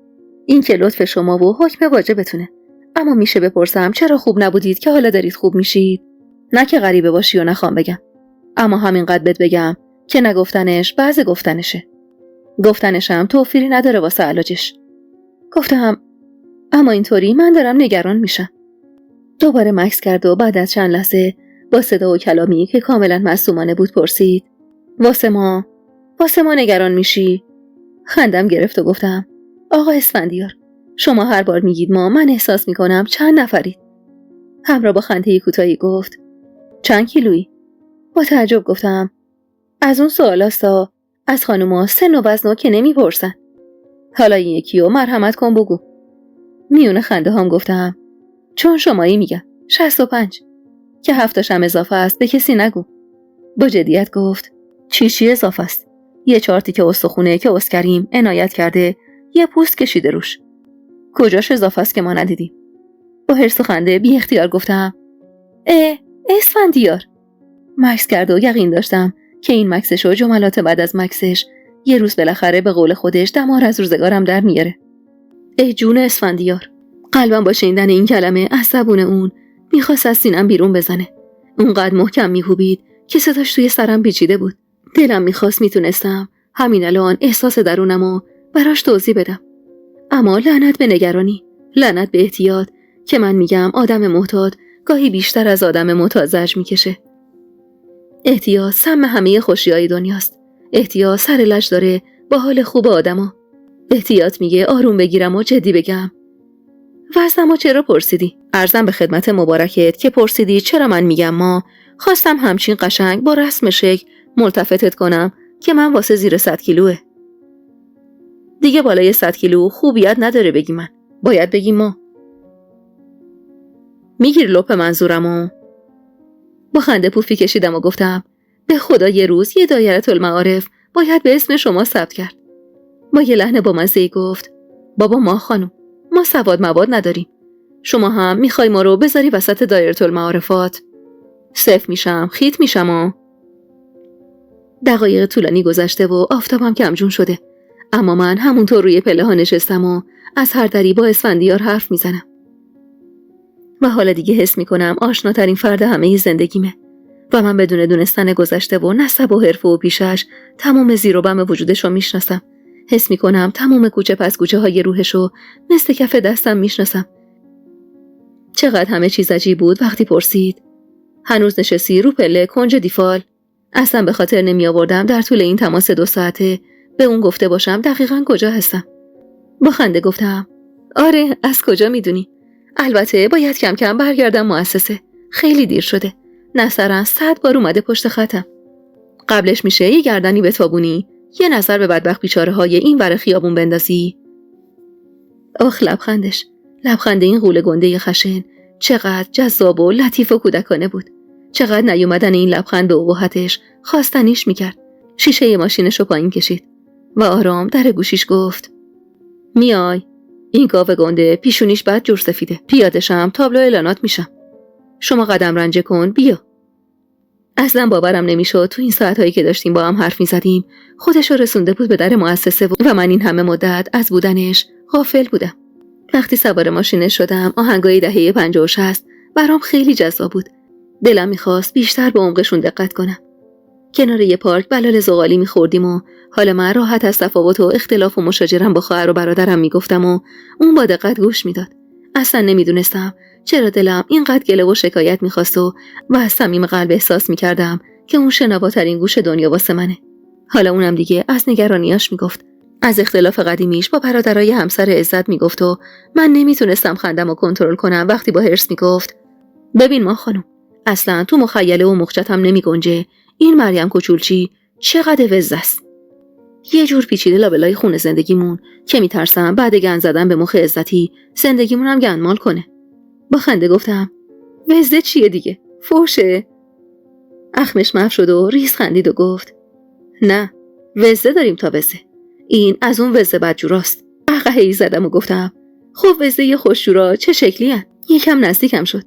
این که لطف شما و حکم واجبتونه. اما میشه بپرسم چرا خوب نبودید که حالا دارید خوب میشید؟ نه که غریبه باشی و نخوام بگم. اما همینقدر بهت بگم که نگفتنش بعض گفتنشه. گفتنشم توفیری نداره واسه علاجش. گفتم اما اینطوری من دارم نگران میشم. دوباره مکث کرد و بعد از چند لحظه با صدا و کلامی که کاملا معصومانه بود پرسید واسه ما نگران میشی؟ خندم گرفت و گفتم آقا اسفندیار، شما هر بار میگید ما، من احساس میکنم چند نفرید. همراه با خنده کوتاهی گفت چند کیلویی؟ با تعجب گفتم از اون سوالاستا از خانوما سن و وزنو که نمیپرسن. حالا این یکیو مرحمت کن بگو. میونه خنده هم گفتم چون شمایی میگم 65 که 7 هم اضافه است، به کسی نگو. با جدیت گفت چی اضافه است؟ یه چارتی که استخونه که اسکریم عنایت کرده یه پوست کشیده روش. کجاش اضافه است که ما ندیدیم؟ با حرص و خنده بی اختیار گفتم اسفندیار. مکث کرد و یقین داشتم که این مکثش و جملات بعد از مکثش یه روز بالاخره به قول خودش دمار از روزگارم در میاره. جون اسفندیار. قلبم با شنیدن این کلمه از زبون اون میخواست از سینم بیرون بزنه. اونقدر محکم میکوبید که صداش توی سرم پیچیده بود. دلم میخواست میتونستم همین الان احساس درونمو براش توضیح بدم. اما لعنت به نگرانی، لعنت به احتیاط که من میگم آدم محتاط گاهی بیشتر از آدم معتاد زجر میکشه. احتیاط سم همه خوشیای دنیاست. احتیاط سر لج داره با حال خوب آدما. احتیاط میگه آروم بگیرم و جدی بگم. واسمو چرا پرسیدی؟ عرضم به خدمت مبارکت که پرسیدی چرا من میگم ما. خواستم همچین قشنگ با رسم شکل ملتفتت کنم که من واسه زیر 100 کیلوه. دیگه بالای 100 کیلو خوبیت نداره بگی من. باید بگی ما. میگیر لپ منظورمو؟ با خنده پوفی کشیدم و گفتم به خدا یه روز یه دایره المعارف باید به اسم شما ثبت کرد. با یه لحن با مزه‌ای گفت بابا ما خانم، ما سواد مواد نداریم. شما هم میخوای ما رو بذاری وسط دایره المعارفات؟ صفر میشم، خیت میشم. دقایق طولانی گذشته و آفتابم کمجون شده، اما من همونطور روی پله ها نشستم و از هر دری با اسفندیار حرف میزنم و حالا دیگه حس میکنم آشناترین فرد همه زندگیمه و من بدون دونستن گذشته و نسب و حرفه و پیشش تمام زیر و بم وجودشو میشناسم. حس میکنم تمام کوچه پس کوچه های روحشو مثل کف دستم میشناسم. چقدر همه چیز عجیب بود وقتی پرسید هنوز نشستی رو پله کنج دیفال؟ اصلا به خاطر نمی آوردم در طول این تماس 2 ساعته به اون گفته باشم دقیقاً کجا هستم. با خنده گفتم آره، از کجا میدونی؟ البته باید کم کم برگردم مؤسسه. خیلی دیر شده. نظرا 100 بار اومده پشت خطم. قبلش میشه یه گردنی بتابونی، یه نظر به بدبخت بیچاره های این ور خیابون بندازی. آخ لبخندش، لبخند این غول گنده خشن چقدر جذاب و لطیف و کودکانه بود. چقدر نیومدن این لبخند به ابهتش خواستنیش میکرد. شیشه ماشینشو پایین کشید و آرام در گوشیش گفت میای؟ این گاو گنده پیشونیش بد جور سفیده. پیادشم تابلو اعلانات میشم. شما قدم رنجه کن، بیا. اصلا باورم نمیشد تو این ساعتهایی که داشتیم با هم حرف میزدیم خودش رو رسونده بود به در مؤسسه و من این همه مدت از بودنش غافل بودم. وقتی سوار ماشینش شدم آهنگای دهه 50 و 60 برام خیلی جذاب بود. دلم میخواست بیشتر به عمقشون دقت کنم. کنار یه پارک بلال زغالی میخوردیم و حالا من راحت از تفاوت و اختلاف و مشاجرم با خواهر و برادرم میگفتم و اون با دقت گوش میداد. اصلا نمیدونستم چرا دلم اینقدر گله و شکایت میخواست و از صمیم قلب احساس میکردم که اون شنواترین گوش دنیا واسه منه. حالا اونم دیگه از نگرانیاش میگفت. از اختلاف قدیمیش با برادرای همسر عزت میگفت و من نمیتونستم خندم رو کنترل کنم وقتی با حرص میگفت ببین ما خانم، اصلا تو مخیله و مخجتم نمیگنجه این مریم کوچولچی چقدر وزه است. یه جور پیچیده لابلای خون زندگیمون که میترسم بعد گند زدن به مخ عزتی زندگیمون هم گندمال کنه. با خنده گفتم وزه چیه دیگه؟ فوشه؟ اخمش محو شد و ریز خندید و گفت نه، وزه داریم تا وزه. این از اون وزه بدجوراست. قهقهه‌ای زدم و گفتم خب وزه خوشجورا چه شکلی هن؟ یکم نزدیکم شد.